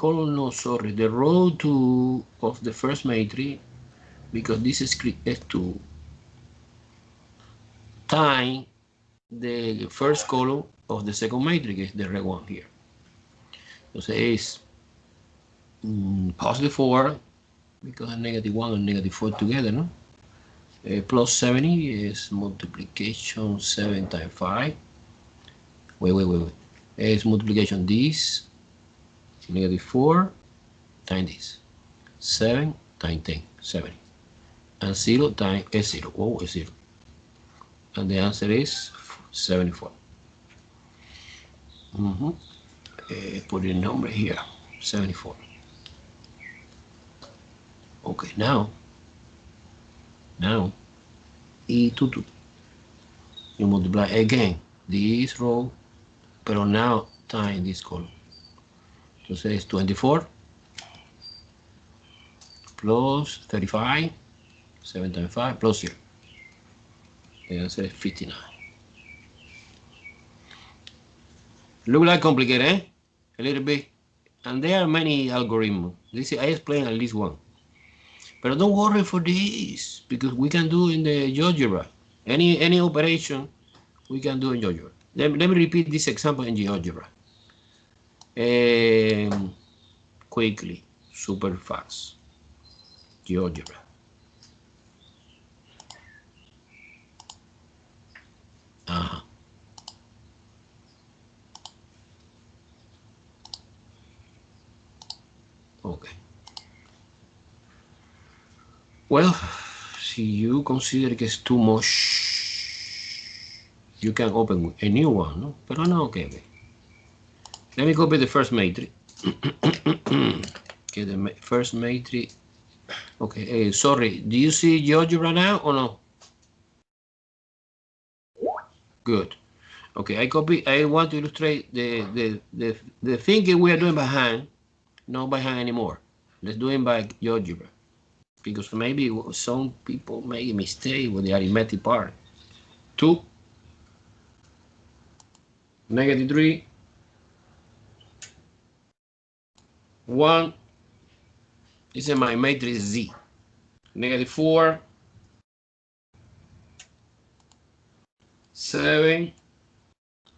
A: row 2 of the first matrix, because this is S2, times the first column of the second matrix, is the red one here. So it's positive 4, because negative 1 and negative 4 together, no? Plus 70 is multiplication 7 times 5. Wait. It's multiplication this, negative 4 times this. 7 times 10, 70. And 0 times S0. Oh, S0. And the answer is 74. Put a number here, 74. Okay, now E22. You multiply again this row, but now times this column. So it's 24 plus 35, 7 times 5 plus 0. The answer is 59. Look like complicated, eh? A little bit. And there are many algorithms. This I explain at least one. But don't worry for this, because we can do in the Geogebra. Any operation we can do in Geogebra. Let me repeat this example in Geogebra. Quickly, super fast. Geogebra. Okay. Well, si you consider que es too much, you can open a new one, no? Pero no, okay. Let me copy the first matrix. Okay, the first matrix. Okay, sorry, do you see Geogebra now or no? Good. Okay, I want to illustrate the thinking we are doing by hand, not by hand anymore. Let's do it by Geogebra. Because maybe some people make a mistake with the arithmetic part. 2, -3, 1. This is my matrix Z. -4, 7,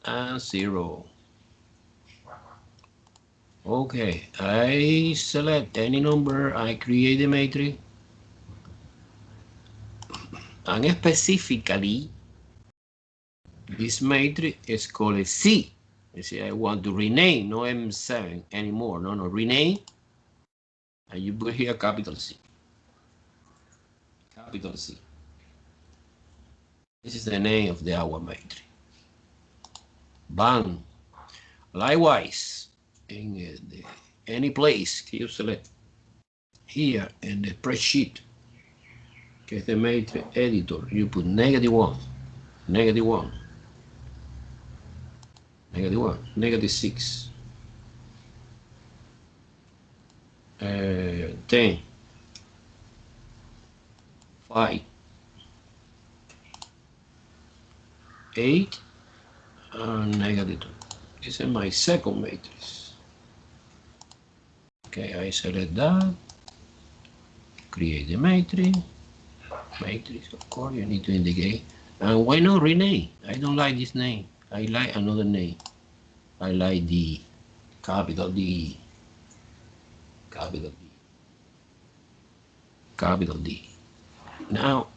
A: and 0. Okay, I select any number, I create the matrix, and specifically, this matrix is called a C. You see, I want to rename, no M7 anymore, no, rename, and you put here capital C. Capital C. This is the name of our matrix. Bang. Likewise, in any place you select here in the spreadsheet, que es the matrix editor, you put -1, -1, -1, -6, 10, 5, 8, and -2. This is my second matrix. Okay, I select that, create the matrix, of course you need to indicate, and why not rename? I don't like this name, I like another name. I like the capital D, capital D, capital D. Now,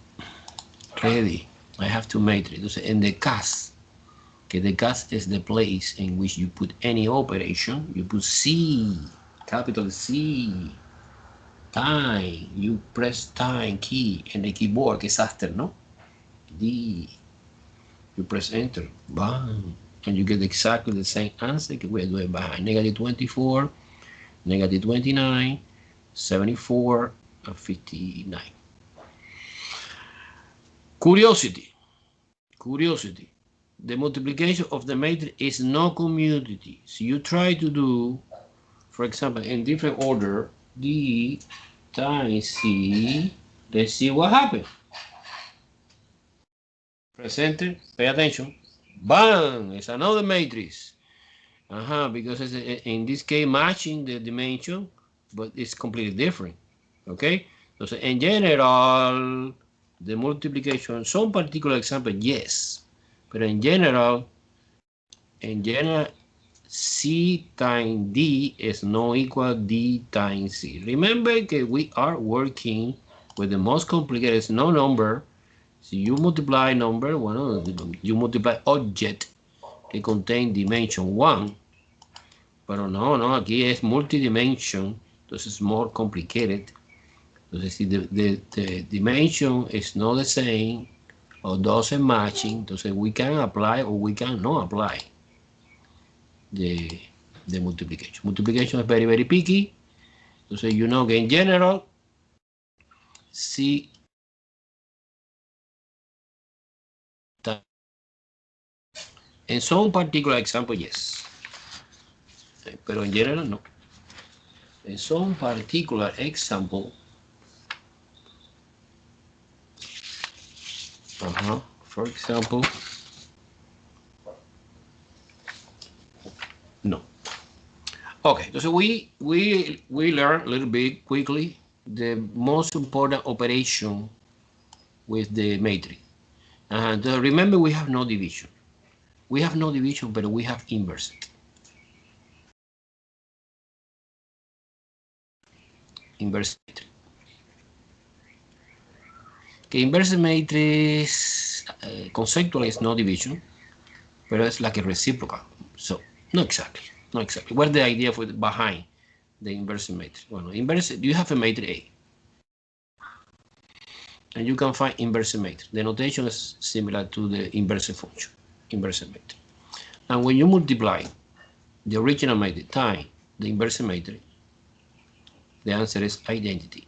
A: ready, I have two matrices. In the cast, okay, the cast is the place in which you put any operation. You put C, capital C, time. You press time key in the keyboard, que es after, no? D. You press enter, bang, and you get exactly the same answer that we're doing behind. -24, -29, 74, and 59. Curiosity. The multiplication of the matrix is no commutative. So you try to do, for example, in different order, D times C. Let's see what happens. Press enter, pay attention. Bang! It's another matrix. Because it's in this case matching the dimension, but it's completely different. Okay? So in general, the multiplication, some particular example, yes. But in general, C times D is not equal D times C. Remember that we are working with the most complicated no number. So you multiply number, well, you multiply object que contain dimension 1. Pero no, aquí es multidimension, entonces es more complicated. Entonces si the dimension is not the same or doesn't matching, entonces we can apply or we can not apply the multiplication. Multiplication is very, very picky. Entonces you know que in general, si in some particular example, yes. Pero en general, no. In some particular example, for example, no. Okay, so we learn a little bit quickly the most important operation with the matrix. And remember, we have no division. We have no division, but we have inverse. Inverse matrix. Okay, inverse matrix conceptually is no division, but it's like a reciprocal. So not exactly. What's the idea for behind? the inverse matrix. Well, inverse, you have a matrix A. And you can find inverse matrix. The notation is similar to the inverse function, inverse matrix. And when you multiply the original matrix times the inverse matrix, the answer is identity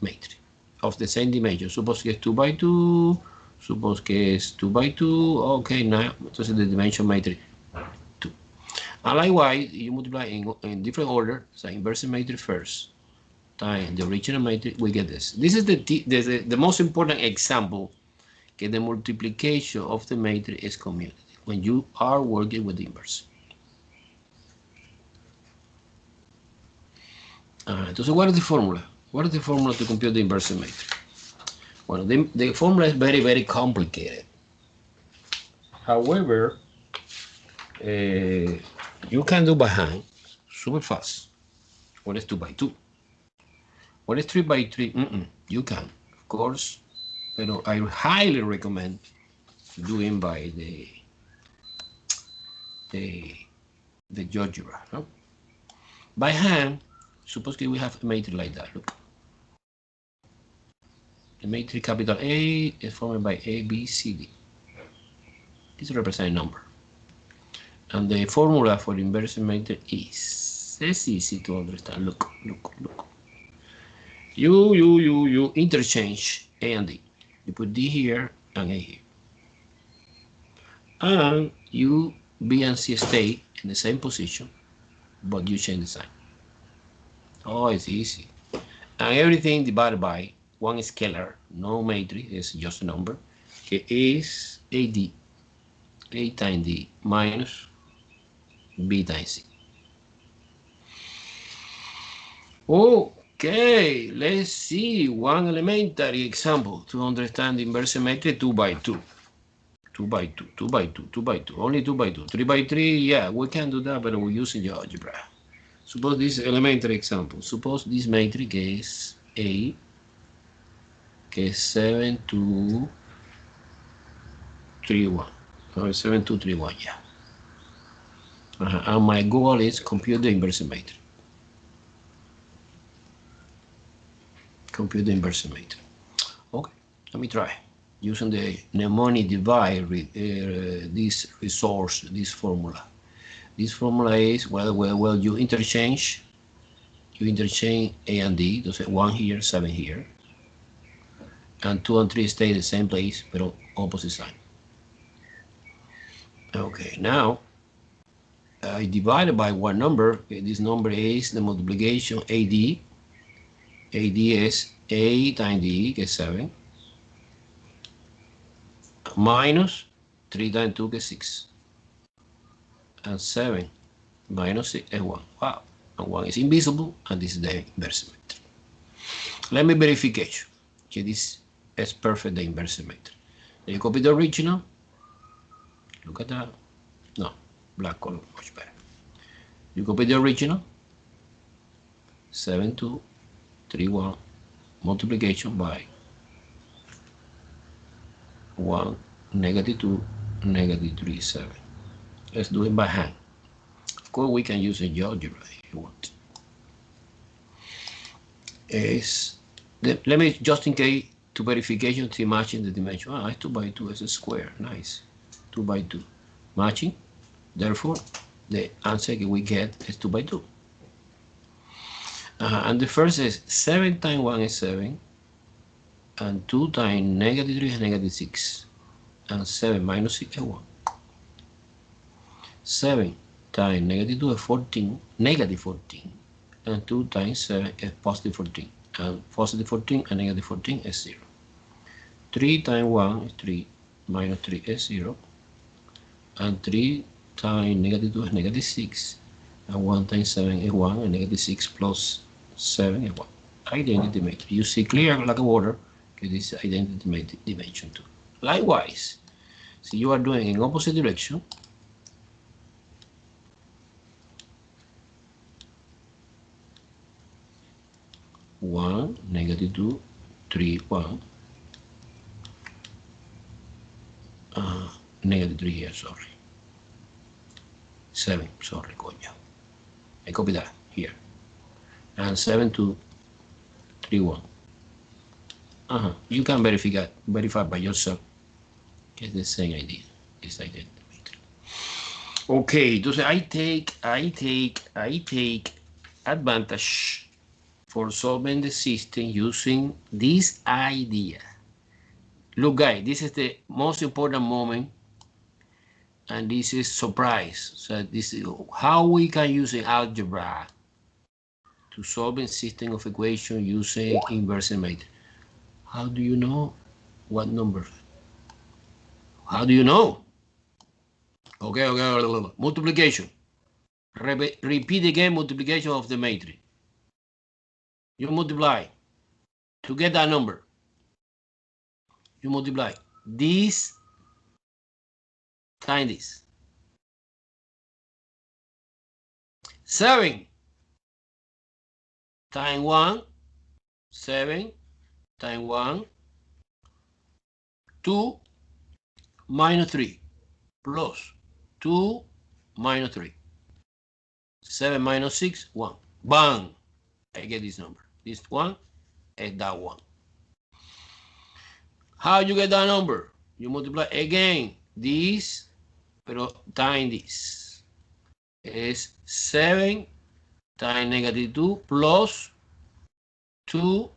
A: matrix of the same dimension. Suppose que es 2 by 2, suppose que es 2 by 2, okay, now, entonces the dimension matrix 2. And likewise, you multiply in different order, so inverse matrix first, times the original matrix, we get this. This is the most important example that the multiplication of the matrix is commutative when you are working with the inverse. Entonces, what is the formula? What is the formula to compute the inverse matrix? Well, the formula is very, very complicated. However, you can do by hand super fast. What is 2 by 2? What is 3 by 3? You can, of course, but I highly recommend doing by the Geogebra. No? By hand, suppose we have a matrix like that. Look. The matrix capital A is formed by A, B, C, D. This represents a number. And the formula for the inverse matrix is, it's easy to understand. Look. You interchange A and D. You put D here and A here. And you B and C stay in the same position, but you change the sign. Oh, it's easy. And everything divided by one scalar, no matrix, it's just a number. It is AD, A times D minus B times C. Okay, let's see one elementary example to understand the inverse matrix 2 by 2. 2 by 2, 2 by 2, 2 by 2, only 2 by 2. 3 by 3, yeah, we can do that, but we're using Geogebra. Suppose this elementary example. Suppose this matrix is A, que is 7, 2, 3, 1. No, 7, 2, 3, 1, yeah. And my goal is compute the inverse matrix. Compute the inverse matrix. Okay, let me try. Using the mnemonic device, this resource, this formula. This formula is, well, you interchange A and D, so 1 here, 7 here. And 2 and 3 stay in the same place, but on opposite side. Okay, now, I divided by one number. This number is the multiplication AD. AD is A times D, que es 7. Minus 3 times 2, que is 6. And 7 minus 6 is 1. Wow. And 1 is invisible, and this is the inverse matrix. Let me verification. Okay, this is perfect, the inverse matrix. Then you copy the original. Look at that. No, black color, much better. You copy the original. 7, 2, 3, 1. Multiplication by 1, negative 2, negative 3, 7. Let's do it by hand. Of course, we can use a Geogebra if you want. Let me, just in case, to verification, to matching the dimension. It's 2 by 2, it's a square, nice. 2 by 2, matching. Therefore, the answer we get is 2 by 2. And the first is 7 times 1 is 7, and 2 times negative 3 is negative 6, and 7 minus 6 is 1. 7 times negative 2 is 14, negative 14, and 2 times 7 is positive 14, and positive 14 and negative 14 is 0. 3 times 1 is 3, minus 3 is 0, and 3 times negative 2 is negative 6, and 1 times 7 is 1, and negative 6 plus 7 is 1. Identity matrix. You see clear like a water, okay, this is identity matrix dimension 2. Likewise, see you are doing in opposite direction. One, negative 2, 3, 1. Negative 3 here, sorry. 7, sorry, coño. I copy that here. and 7231. You can verify by yourself. It's the same idea. It's identity. Okay, entonces I take advantage for solving the system using this idea. Look, guys, this is the most important moment, and this is surprise. So this is how we can use an algebra to solve a system of equation using inversion matrix. How do you know what number? How do you know? Okay, multiplication. Repeat again multiplication of the matrix. You multiply to get that number. You multiply this times this. 7 times 1, 7 times 1, 2 minus 3 plus 2 minus 3. 7 minus 6, 1. Bang! I get this number. This one and that one. How you get that number? You multiply again this, pero times this. Is 7 times negative 2 plus 2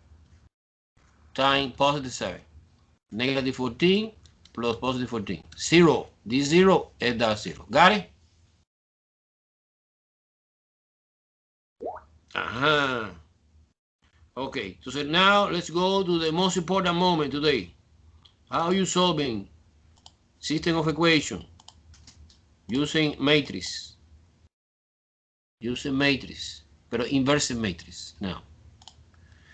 A: times positive 7. Negative 14 plus positive 14. 0. This 0 is that 0. Got it? Okay, so now let's go to the most important moment today. How you solving system of equation using matrix. Using matrix, but inverse matrix. Now,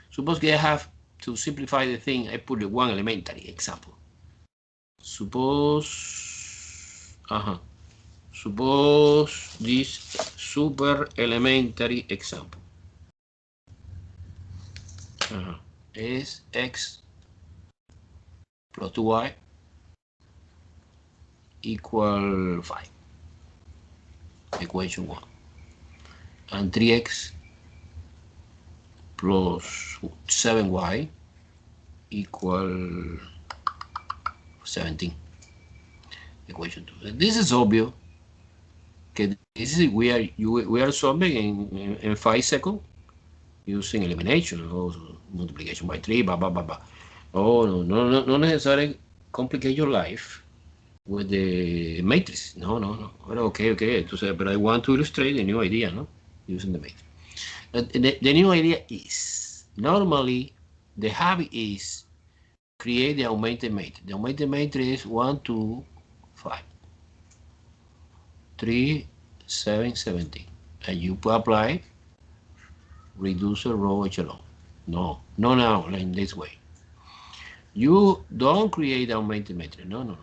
A: suppose I have to simplify the thing. I put the one elementary example. Suppose this super elementary example is x plus 2y equal 5. Equation 1. And 3x plus 7y equal 17. Equation 2. This is obvious. Okay, this is we are solving in 5 seconds using elimination or multiplication by 3, blah blah blah blah. Oh no necessarily complicate your life with the matrix. No. Okay. But I want to illustrate the new idea, no? Using the matrix. The new idea is normally the habit is create the augmented matrix. The augmented matrix is 1, 2, 5, 3, 7, 17, and you apply reducer row echelon. No, now like this way. You don't create the augmented matrix. No.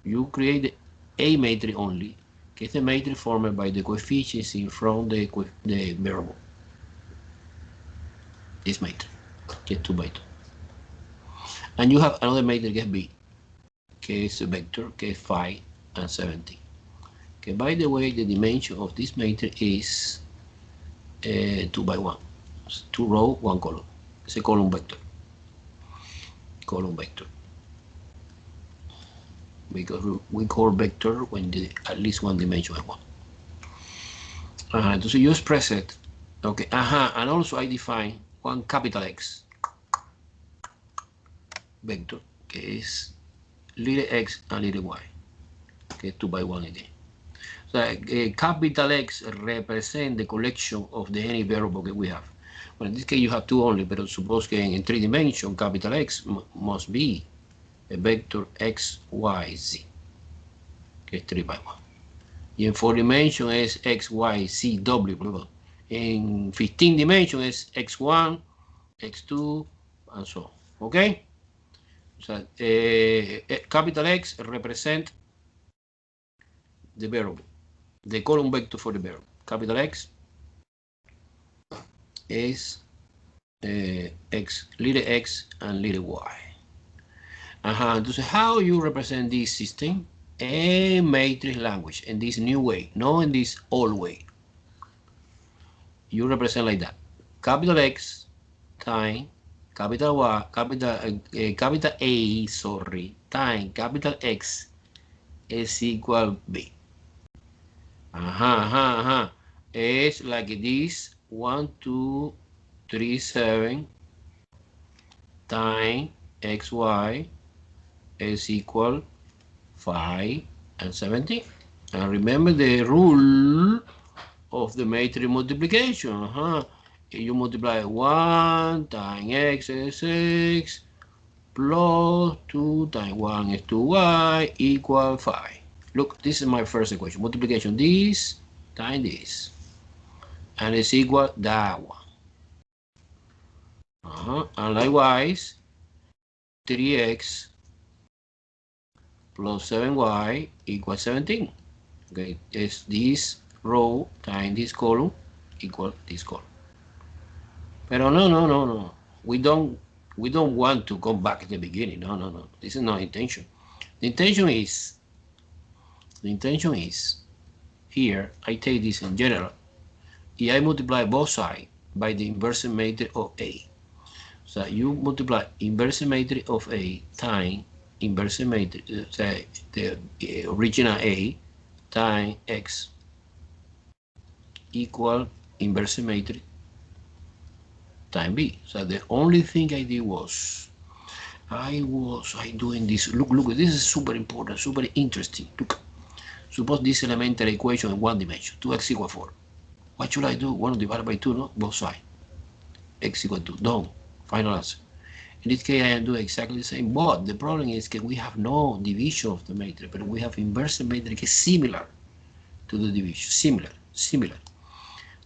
A: You create the A matrix only. It's the matrix formed by the coefficients in front the variable. This matrix, get 2 by 2. And you have another matrix, get B, que is a vector, que is 5 and 17. Okay, by the way, the dimension of this matrix is 2 by 1. It's 2 rows, 1 column. It's a column vector. Column vector. Because we call vector when at least one dimension is 1. Entonces you express it. Okay, and also I define one capital X vector, que is little x and little y, que is 2 by 1 again. So capital X represent the collection of the any variable that we have. Well, in this case you have 2 only, but suppose that in 3 dimensions, capital X must be a vector x, y, z, que es 3 by 1. Y en 4 dimensions es x, y, z, w, blah, blah. In 15 dimensions es x1, x2, and so on. Okay? So, capital X represent the variable, the column vector for the variable. Capital X is x, little x, and little y. Entonces, how you represent this system? A matrix language, in this new way, not in this old way. You represent like that. capital X times capital Y, capital A, sorry, times capital X is equal B. It's like this, 1, 2, 3, 7 times XY is equal 5 and 17. And remember the rule of the matrix multiplication. You multiply 1 times X is X plus 2 times 1 is 2Y equal 5. Look, this is my first equation. Multiplication this times this. And it's equal that one. And likewise, 3x plus 7y equals 17. Okay, it's this row times this column equal this column. But no. We don't want to come back at the beginning. No. This is not intention. The intention is here. I take this in general. If I multiply both sides by the inverse matrix of A. So you multiply inverse matrix of A times inverse matrix, the original A times X equal inverse matrix times B. So the only thing I did was I doing this. Look, this is super important, super interesting. Look, suppose this elementary equation in one dimension, 2x equal 4. What should I do? 1 divided by 2, no? Both sides. X equal 2. Done. Final answer. In this case, I am doing exactly the same, but the problem is that we have no division of the matrix, but we have inverse matrix similar to the division. Similar.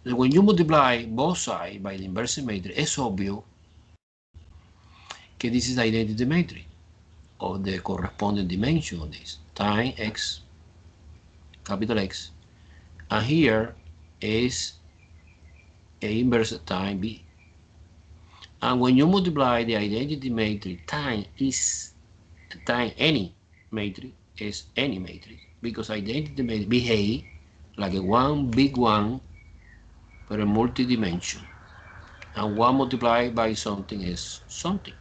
A: So when you multiply both sides by the inverse matrix, it's obvious that this is the identity matrix of the corresponding dimension of this, times X, capital X, and here is A inverse times B. And when you multiply the identity matrix times any matrix, is any matrix, because identity matrix behave like a one big one but a multi-dimension, and one multiplied by something is something.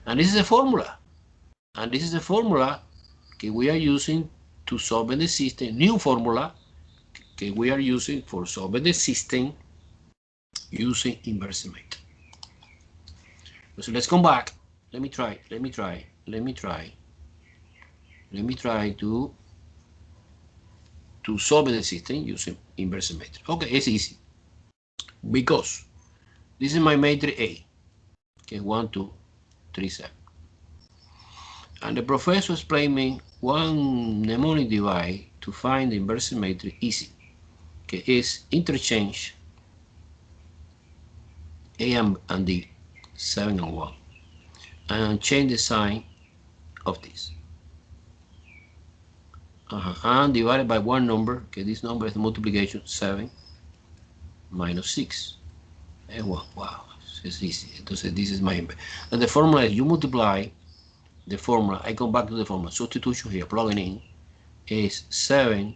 A: And this is a formula, that we are using to solve the system, new formula that we are using for solving the system using inverse matrix. So let's come back. Let me try to solve the system using inverse matrix. Okay, it's easy because this is my matrix A. Okay, 1, 2, 3, 7. And the professor explained me one mnemonic device to find the inverse matrix easy. Okay, is interchange A and D, 7 and 1, and change the sign of this. And divided by one number. Okay, this number is multiplication 7 minus 6 and 1. Wow, it's easy. Entonces, this is my, and the formula is you multiply the formula. I come back to the formula. Substitution here, plugging in, is 7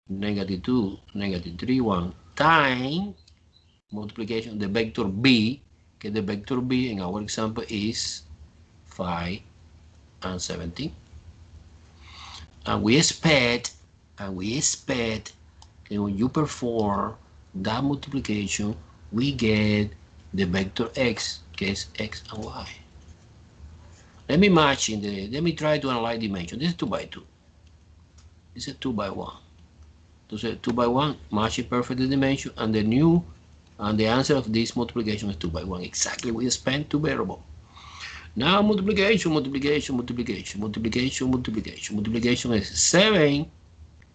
A: negative 2 negative 3 1 times multiplication the vector B. Okay, the vector B in our example is 5 and 17. And we expect that when you perform that multiplication, we get the vector X, que is X and Y. Let me try to analyze dimension. This is 2 by 2. This is 2 by 1. So 2 by 1 matches perfectly dimension, and the answer of this multiplication is 2 by 1. Exactly, we spent two variables. Now multiplication is 7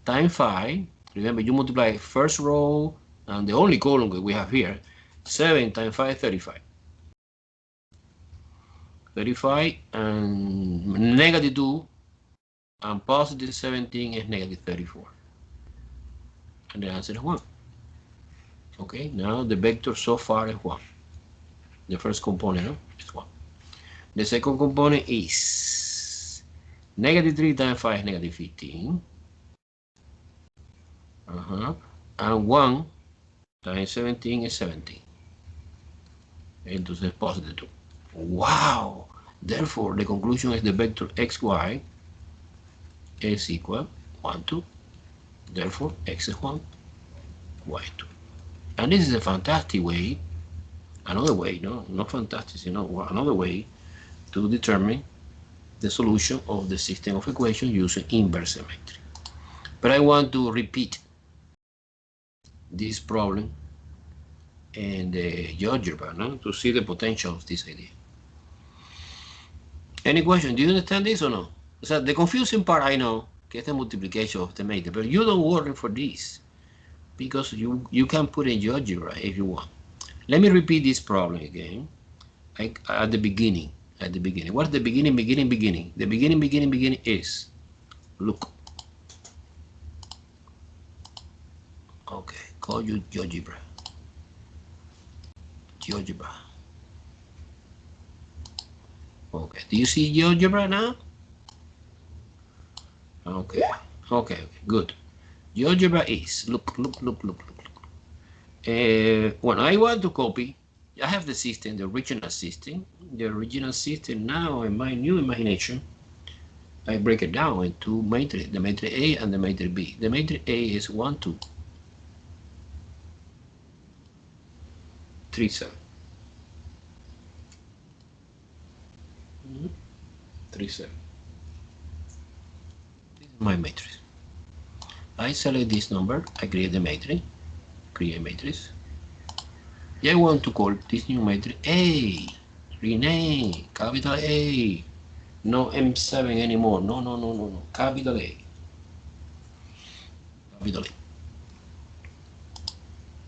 A: times 5. Remember, you multiply first row and the only column that we have here. 7 times 5, 35. 35 and negative 2 and positive 17 is negative 34. And the answer is 1. Okay, now the vector so far is 1. The first component is 1. The second component is negative 3 times 5 is negative 15. And 1 times 17 is 17. Entonces positive 2. Wow! Therefore, the conclusion is the vector xy is equal 1, 2. Therefore, x is 1, y 2. And this is a fantastic way, another way, no, not fantastic, you know, another way to determine the solution of the system of equations using inverse symmetry. But I want to repeat this problem and the Geogebra, no, to see the potential of this idea. Any question? Do you understand this or no? So the confusing part, I know, is the multiplication of the matrix, but you don't worry for this because you can put in Geogebra if you want. Let me repeat this problem again. At the beginning. What's the beginning? The beginning is, look. Okay, call you Geogebra. Okay, do you see Geogebra now? Okay, good. Geogebra is, look. When I want to copy, I have the system, the original system. Now in my new imagination, I break it down into matrix, the matrix A and the matrix B. The matrix A is 1, 2, 3, 7. 3, 7. This is my matrix. I select this number, I create the matrix, I want to call this new matrix A, rename, capital A, no M7 anymore, no, capital A.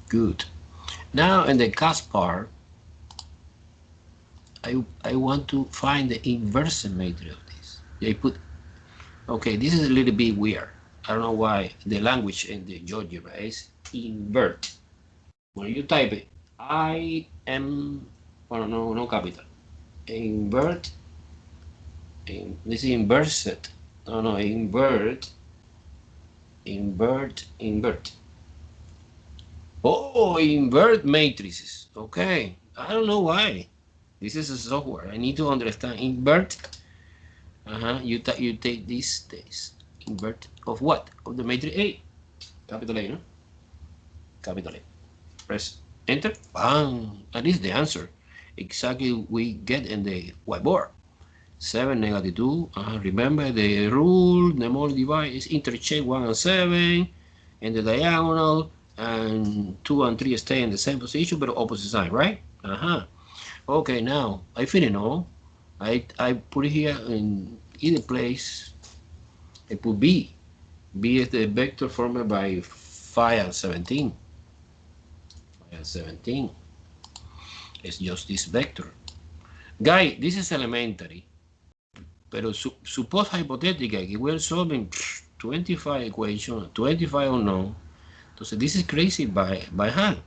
A: Good. Now in the cast part, I want to find the inverse matrix of this. I put, okay, this is a little bit weird. I don't know why the language in the Geogebra is invert. When you type it, I am, well, no capital. Invert, this is inversed. No, invert. Oh, invert matrices. Okay, I don't know why. This is a software. I need to understand. Invert. You take this invert of what? Of the matrix A. Capital A, no? Capital A. Press enter. Bang! That is the answer. Exactly we get in the whiteboard. 7, negative 2. Remember the rule, the mole divide is interchange 1 and 7 in the diagonal, and 2 and 3 stay in the same position but opposite side, right? Okay, now I finish all. I put it here in either place. I put B. B is the vector formed by 5 and 17. 5 and 17. It's just this vector. Guys, this is elementary. Pero suppose hypothetically we're solving 25 equations, 25 unknown. So this is crazy by hand.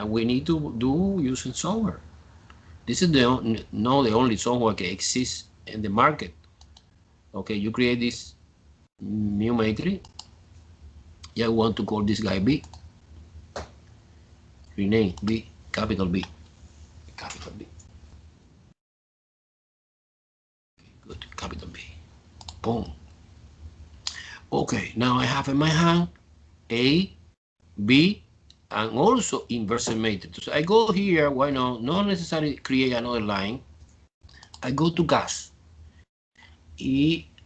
A: We need to do using software. This is not the only software that exists in the market. Okay, you create this new matrix. I want to call this guy B. Rename B, capital B. Capital B. Good, capital B. Boom. Okay, now I have in my hand A, B, and also inverse matrix. So I go here, why not? Not necessarily create another line. I go to gas.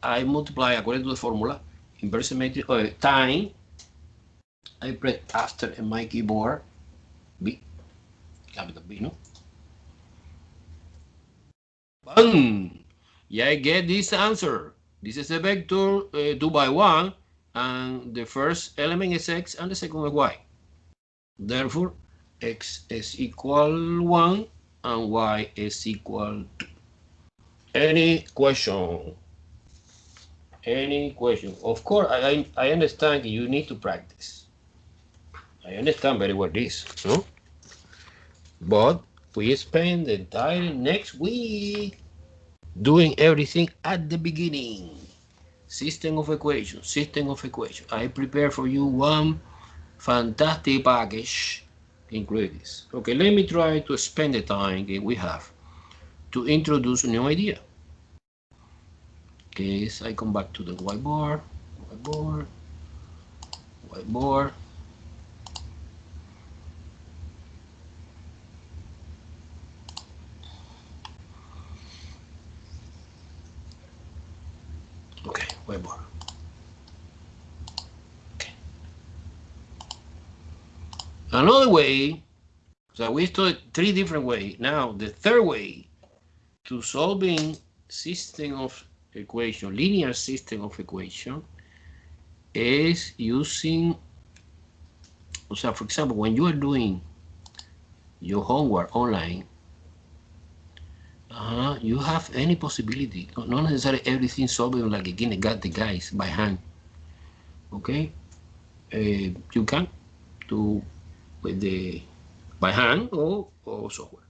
A: I multiply according to the formula, inverse matrix, time. I press after in my keyboard, B, capital B, no? Bang! I get this answer. This is a vector 2 by 1, and the first element is x and the second is y. Therefore, x is equal 1 and y is equal 2. Any question? Any question? Of course, I understand you need to practice. I understand very well this, no? But we spend the entire next week doing everything at the beginning. System of equations. I prepare for you one fantastic package include this. Okay, let me try to spend the time that we have to introduce a new idea. Okay, so I come back to the whiteboard. Okay, whiteboard. Okay. Another way, so we studied 3 different ways. Now the third way to solving system of equation, linear system of equation, is using, so for example, when you are doing your homework online, you have any possibility, not necessarily everything solving like again got the guys by hand. Okay, you can do with the by hand or software.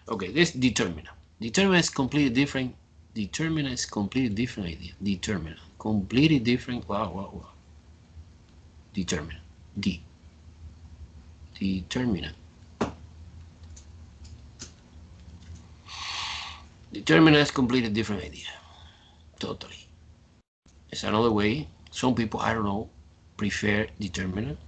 A: Okay, this determinant. Determinant is completely different. Determinant is completely different idea. Determinant, completely different. Wow. Determinant. Determinant. Determinant is completely different idea. Totally. It's another way. Some people, I don't know, prefer determinant.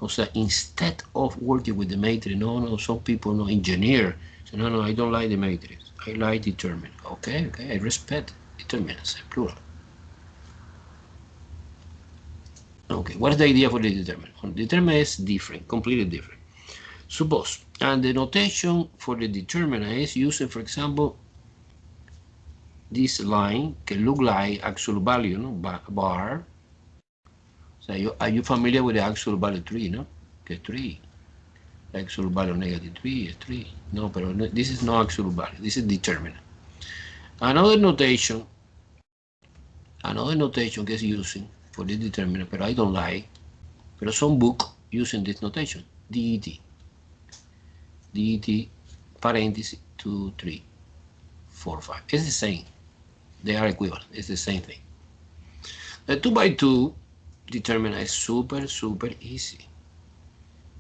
A: Also, instead of working with the matrix, no, some people, no, engineer, say, no, I don't like the matrix. I like determinant. Okay, I respect determinants, plural. Okay, what is the idea for the determinant? Determinant is different, completely different. Suppose, and the notation for the determinant is using, for example, this line can look like absolute value, no, bar. So are you familiar with the absolute value 3, no? Okay, 3. Absolute value negative 3 is 3. No, but this is not absolute value. This is determinant. Another notation gets using for this determinant, but I don't like. But some book using this notation, det, parenthesis 2, 3, 4, 5. It's the same. They are equivalent. It's the same thing. The 2 by 2 determinant is super easy.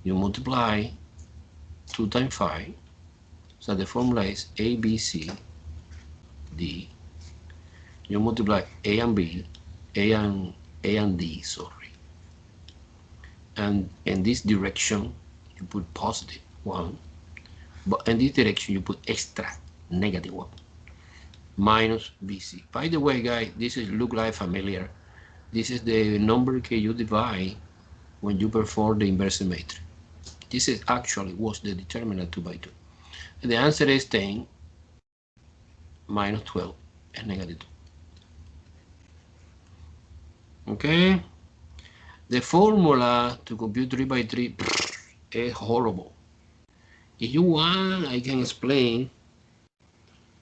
A: You multiply 2 times 5, so the formula is A, B, C, D. You multiply A and B, A and D, sorry. And in this direction, you put positive 1. But in this direction, you put extra negative 1. Minus BC. By the way, guys, this is look like familiar. This is the number that you divide when you perform the inversion matrix. This is actually was the determinant 2 by 2. And the answer is 10 minus 12 and negative 2. Okay. The formula to compute 3 by 3 is horrible. If you want, I can explain.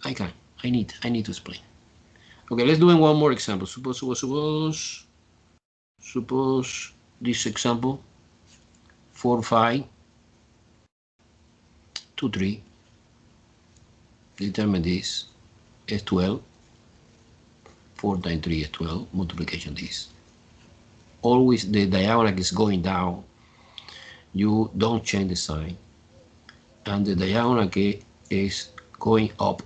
A: I need to explain. Okay, let's do one more example. Suppose this example 4, 5, 2, 3. Determine this is 12. 4 times 3 is 12. Multiplication this. Always the diagonal is going down. You don't change the sign. And the diagonal is going up.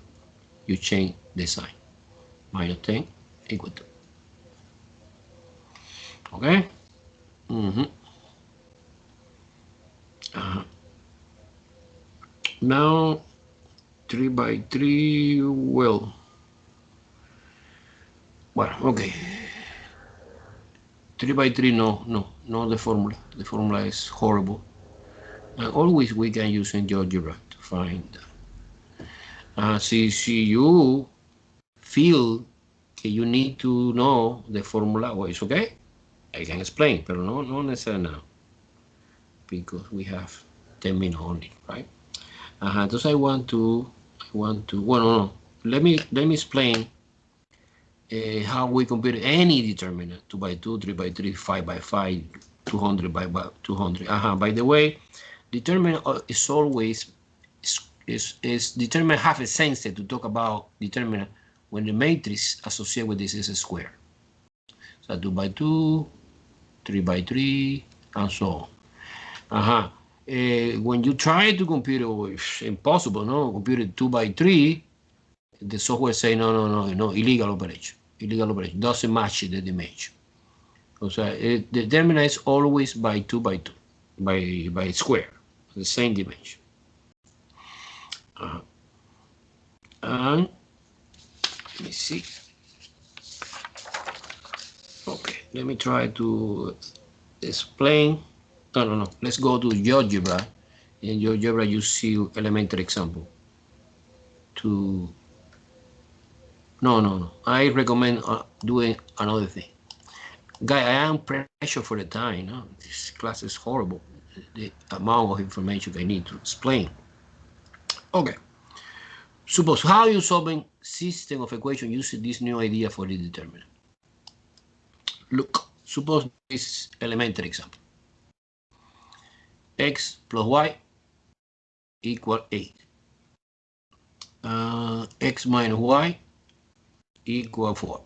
A: You change the sign. Minus 10 equal to. Okay? Now 3 by 3, well, okay. 3 by 3, no, the formula. The formula is horrible. And always we can use in Geogebra to find that. See, you feel that you need to know the formula, well, it's okay. I can explain, but not necessarily now, because we have 10 minutes only, right? Thus I want to, well, no. Let me explain how we compute any determinant, 2 by 2, 3 by 3, 5 by 5, 200 by 200. By the way, determinant is always, determinant have a sense to talk about determinant when the matrix associated with this is a square. So 2 by 2, 3 by 3, and so on. When you try to compute it, well, it's impossible, no? Compute it 2 by 3, the software say no, illegal operation. Illegal operation doesn't match the dimension. So the determinant is always by 2 by 2, by square, the same dimension. And let me see. Okay, let me try to explain. No. Let's go to Geogebra. In Geogebra, you see elementary example. No. I recommend doing another thing. Guy, I am pressure for the time. No? This class is horrible. The amount of information I need to explain. Okay. Suppose how you solving system of equation using this new idea for the determinant. Look, suppose this elementary example. X plus y equal 8. X minus y equal 4.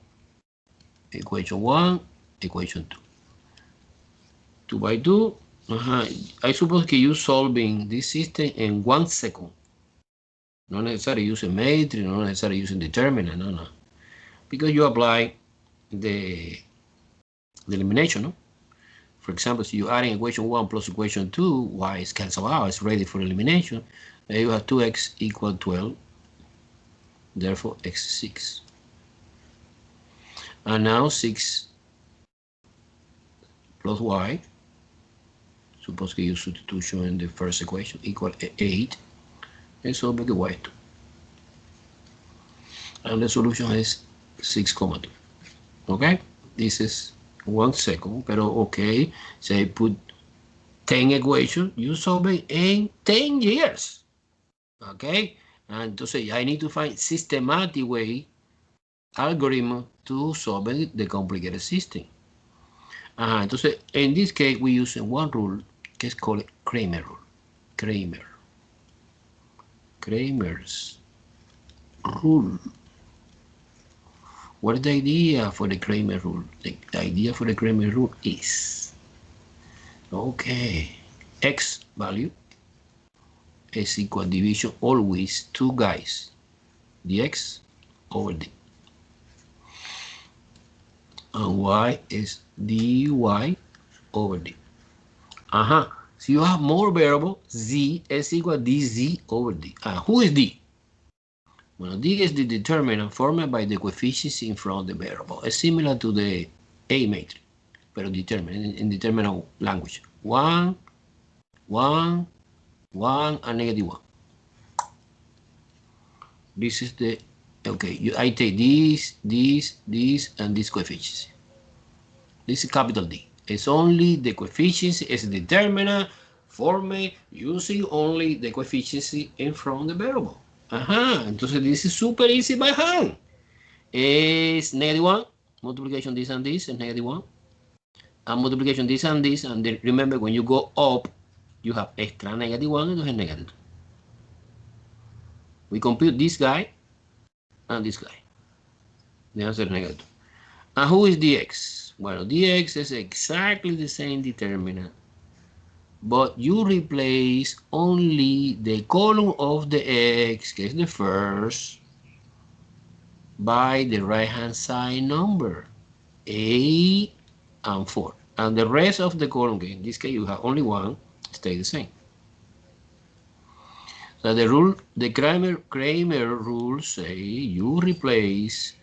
A: Equation 1, equation 2. 2 by 2. I suppose that you solving this system in 1 second. Not necessarily using matrix, not necessarily using determinant, no. Because you apply the elimination, no? For example, if you adding equation 1 plus equation 2, y is cancelled out, it's ready for elimination. Then you have 2x equal 12, therefore x is 6. And now 6 plus y, suppose que use substitution in the first equation, equal 8, and so make y 2. And the solution is 6,2. Okay, this is 1 second, pero okay, say put 10 equations, you solve it in 10 years. Okay, and entonces I need to find systematic way, algorithm to solve the complicated system. Entonces, in this case, we use one rule que es called Kramer rule. Kramer's rule. What is the idea for the Kramer rule? The idea for the Kramer rule is, okay, x value is equal division always 2 guys, dx over d. And y is dy over d. So you have more variable, z is equal dz over d. Who is d? Well, d is the determinant formed by the coefficients in front of the variable. It's similar to the A matrix, but determinant in determinant language. 1, 1, 1, and -1. This is the, okay, I take this, and this coefficients. This is capital D. It's only the coefficients, it's a determinant formed using only the coefficients in front of the variable. Entonces this is super easy by hand. It's -1, multiplication this and this is -1, and multiplication this and this, and then remember when you go up, you have extra -1, entonces -2. We compute this guy and this guy. The answer is -2. And who is dx? Well, dx is exactly the same determinant, but you replace only the column of the x, que is the first, by the right-hand side number, 8 and 4. And the rest of the column, in this case you have only 1, stay the same. So the rule, the Kramer rule say you replace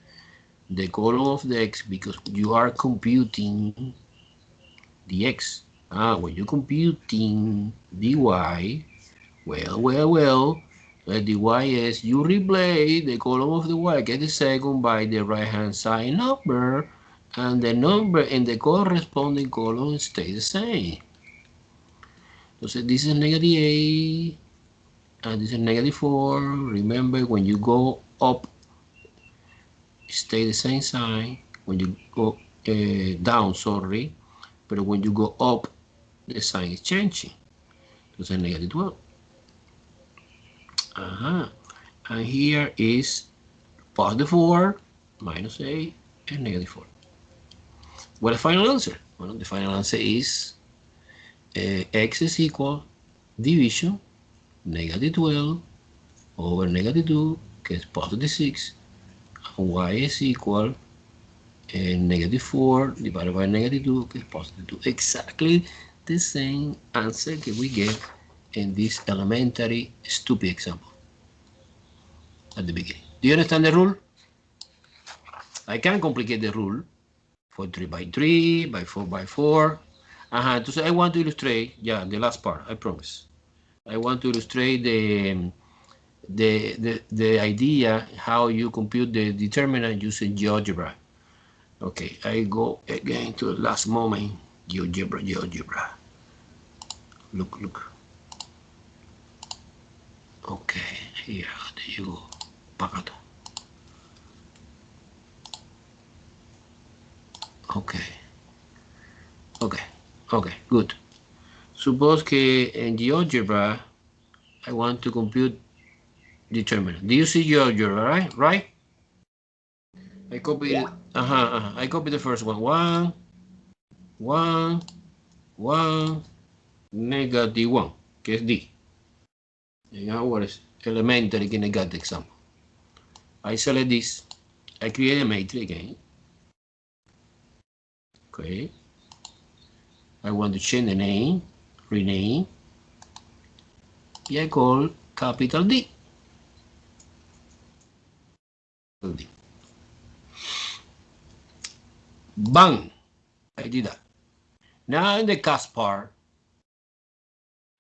A: the column of the x because you are computing the x. When you're computing dy, well, the dy is you replace the column of the y, get the second, by the right-hand side number, and the number in the corresponding column stays the same. So this is -8, and this is -4. Remember, when you go up, stay the same sign. When you go down, sorry, but when you go up, the sign is changing. So it's -12. And here is +4, -8, and -4. What is the final answer? Well, the final answer is x is equal division, negative 12 over negative 2, que es positive 6, and y is equal negative 4 divided by negative 2, que es positive 2. Exactly the same answer that we get in this elementary stupid example at the beginning. Do you understand the rule? I can complicate the rule for 3 by 3, by 4 by 4. Entonces I want to illustrate, the last part, I promise. I want to illustrate the idea how you compute the determinant using Geogebra. Okay, I go again to the last moment. Geogebra. Look. Okay, here, there you go. Pagato. Okay, good. Suppose que in Geogebra, I want to compute determinant. Do you see Geogebra, right? I copy I copy the first one. 1, negative 1, que es D. In other words, elementary kindergarten example. I select this. I create a matrix again. Okay. I want to change the name, rename. And I call capital D. Bang! I did that. Now in the cast part,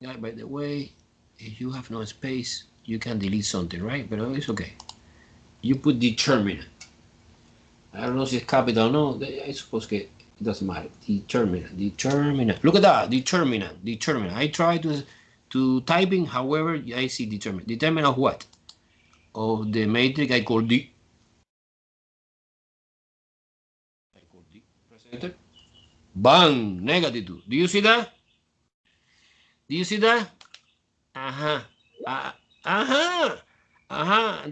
A: by the way, if you have no space, you can delete something, right? But it's okay. You put determinant. I don't know if it's capital or no. I suppose it doesn't matter. Determinant. Look at that. Determinant. I try to type in, however, I see determinant. Determinant of what? Of the matrix I call D. Press enter. Bang! Negative 2. Do you see that?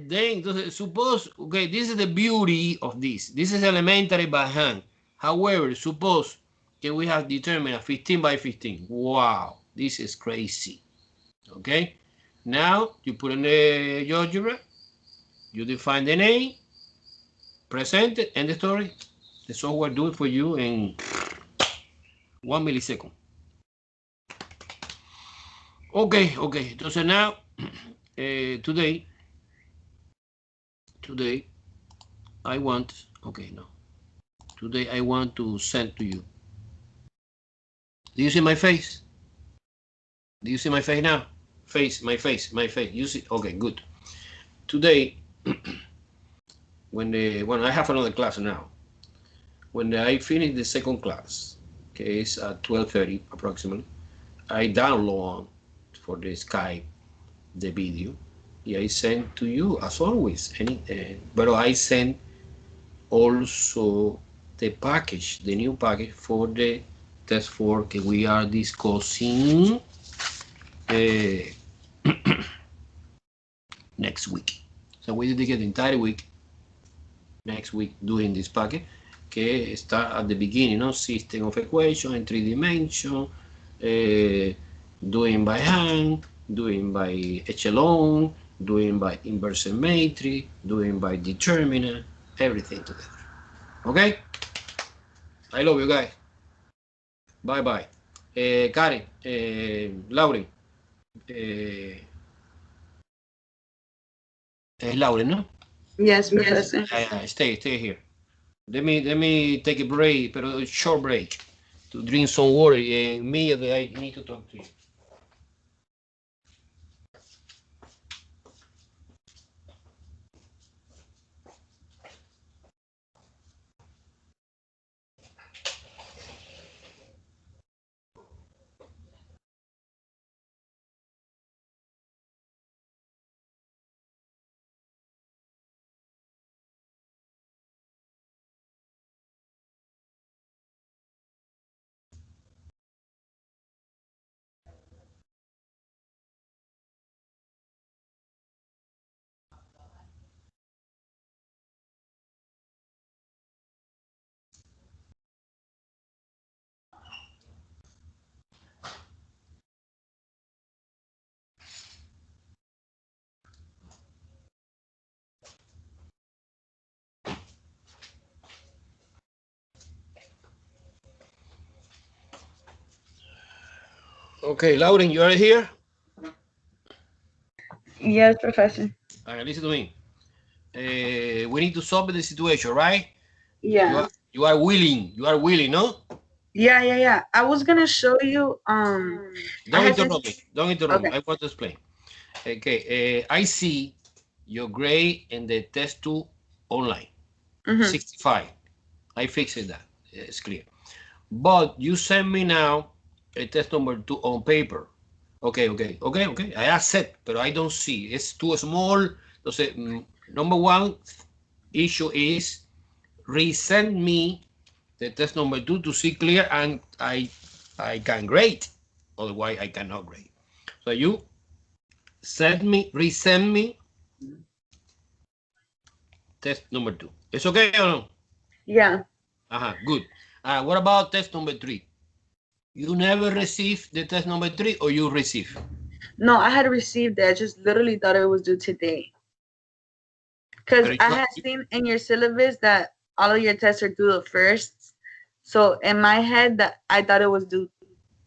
A: Then, suppose, okay, this is the beauty of this. This is elementary by hand. However, suppose that we have determined a 15 by 15. Wow, this is crazy. Okay, now you put in the Geogebra, you define the name, present it, end the story. The software do it for you in 1 millisecond. Okay. Entonces now, today, I want, today I want to send to you. Do you see my face? Do you see my face now? My face. You see? Okay, good. Today, when I have another class now, when I finish the second class, okay, it's at 12:30 approximately, I download for the Skype the video. Yeah, I send to you as always. But I send also the package, the new package for the test 4 that we are discussing next week. So we dedicate the entire week next week doing this packet, que está at the beginning, system of equation in 3 dimensions, doing by hand, doing by echelon, doing by inversion matrix, doing by determinant, everything together. Okay? I love you guys. Bye bye. Karen, Lauren. Es Lauren, ¿no?
B: Yes, Professor.
A: Stay here. Let me take a break, but a short break to drink some water. Immediately I need to talk to you. Okay, Lauren, you are here?
B: Yes, Professor.
A: Listen to me. We need to solve the situation, right? You
B: Yeah.
A: are you are willing. You are willing, no?
B: Yeah. I was gonna show you. I
A: Don't
B: had sent.
A: interrupt me. Don't interrupt me.
B: Okay.
A: I want to explain. Okay, I see your grade in the test 2 online.
B: Mm-hmm.
A: 65. I fixed that. It's clear. But you send me now a test number 2 on paper. Okay. I accept, but I don't see. It's too small. Entonces, number one issue is resend me the test number 2 to see clear and I can grade. Otherwise, I cannot grade. So you resend me test number 2. It's okay or no?
B: Yeah.
A: Good. What about test number 3? You never received the test number 3 or you receive?
B: No, I had received it. I just literally thought it was due today. Because
A: But
B: I
A: you,
B: had seen in your syllabus that all of your tests are due the first. So in my head, that I thought it was due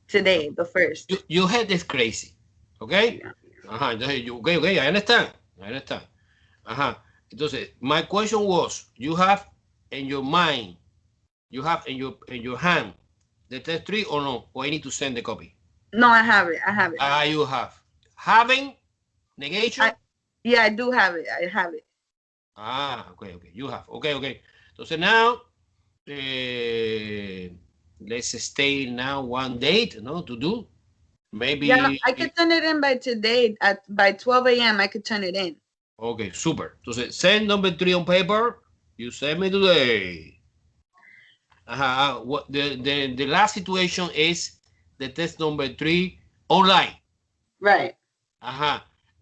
B: today, the first.
A: your head is crazy. Okay?
B: Yeah.
A: Okay, I understand. I understand. Entonces, my question was, you have in your mind, you have in your hand the test 3 or no? Or I need to send the copy?
B: No, I have it. I have it.
A: You have. Having negation?
B: I Yeah, I do have it. I have it.
A: Okay. You have. Okay. Entonces now, uh, let's stay now one date, no, to do.
B: Yeah, no,
A: Maybe.
B: I could turn it in by today at by 12 a.m. I could turn it in.
A: Okay, super. Entonces, send number 3 on paper. You send me today. What the last situation is the test number 3 online.
B: Right.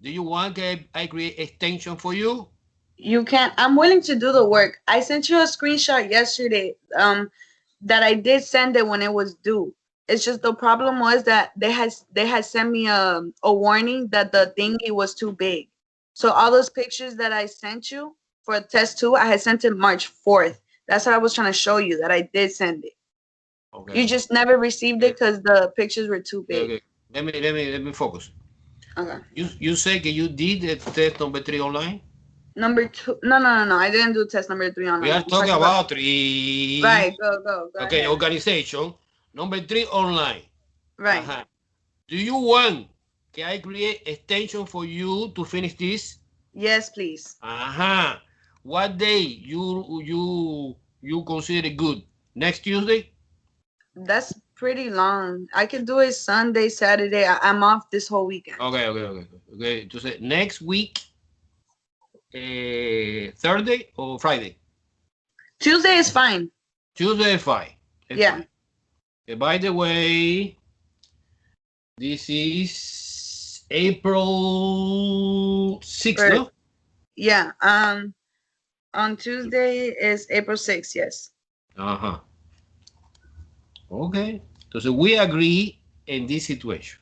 A: Do you want I create extension for you?
B: You can. I'm willing to do the work. I sent you a screenshot yesterday. That I did send it when it was due. It's just the problem was that they had sent me a warning that the thingy was too big. So all those pictures that I sent you for test 2, I had sent it March 4th. That's what I was trying to show you that I did send it. You
A: Okay.
B: just never received it because the pictures were too big.
A: Okay. Let me focus.
B: Okay.
A: You say that you did the test number 3 online?
B: Number 2. No. I didn't do test number 3
A: We
B: online.
A: are
B: I'm
A: talking
B: talking about.
A: about 3.
B: Right. Go
A: Okay,
B: ahead.
A: organization. Number 3 online.
B: Right.
A: Do you want can I create extension for you to finish this?
B: Yes, please.
A: What day you consider good? Next Tuesday?
B: That's pretty long. I could do it Sunday, Saturday. I'm off this whole weekend.
A: Okay. To say next week, Thursday or Friday?
B: Tuesday is fine.
A: Tuesday, fine.
B: Yeah.
A: Fine. By the way, this is April 6th,
B: Or
A: no?
B: yeah. On Tuesday is April 6th. Yes.
A: Okay. So we agree in this situation.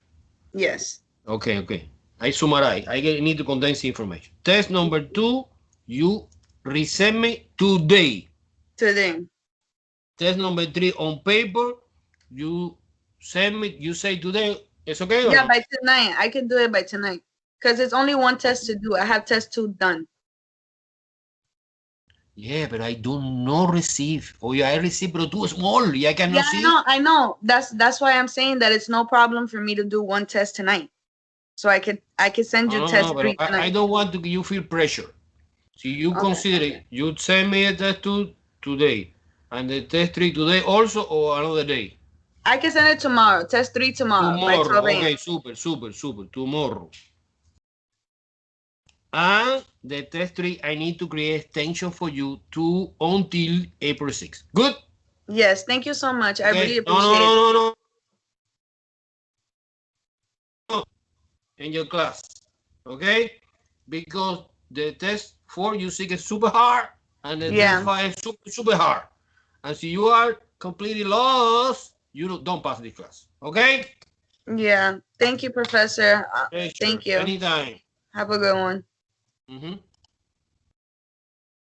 B: Yes.
A: Okay. I summarize. I need to condense information. Test number 2, you resend me today.
B: Today.
A: Test number 3 on paper, you send me, you say today. It's okay or
B: Yeah,
A: no?
B: by tonight. I can do it by tonight. Because it's only one test to do. I have test 2 done.
A: Yeah, but I do not receive. Oh, yeah, I receive, but too small. I cannot
B: Yeah,
A: see.
B: I know. That's why I'm saying that it's no problem for me to do one test tonight. So I could send you
A: No,
B: test
A: but
B: 3
A: I
B: tonight.
A: don't want to you feel pressure. So you
B: Okay.
A: consider it, you send me a test 2 today and the test 3 today also or another day?
B: I can send it tomorrow. Test 3 tomorrow by 12
A: Tomorrow.
B: a.m.
A: Okay, super. Tomorrow. And the test 3, I need to create extension for you to until April 6th. Good?
B: Yes, thank you so much. I really
A: Okay. No, no,
B: appreciate it.
A: no, no, no. In your class. Okay? Because the test 4 you see is super hard and the test
B: Yeah.
A: 5 is super hard. And so you are completely lost, you don't pass the class. Okay?
B: Yeah. Thank you, Professor.
A: Okay, sure.
B: Thank you.
A: Anytime.
B: Have a good one.
A: Mm-hmm.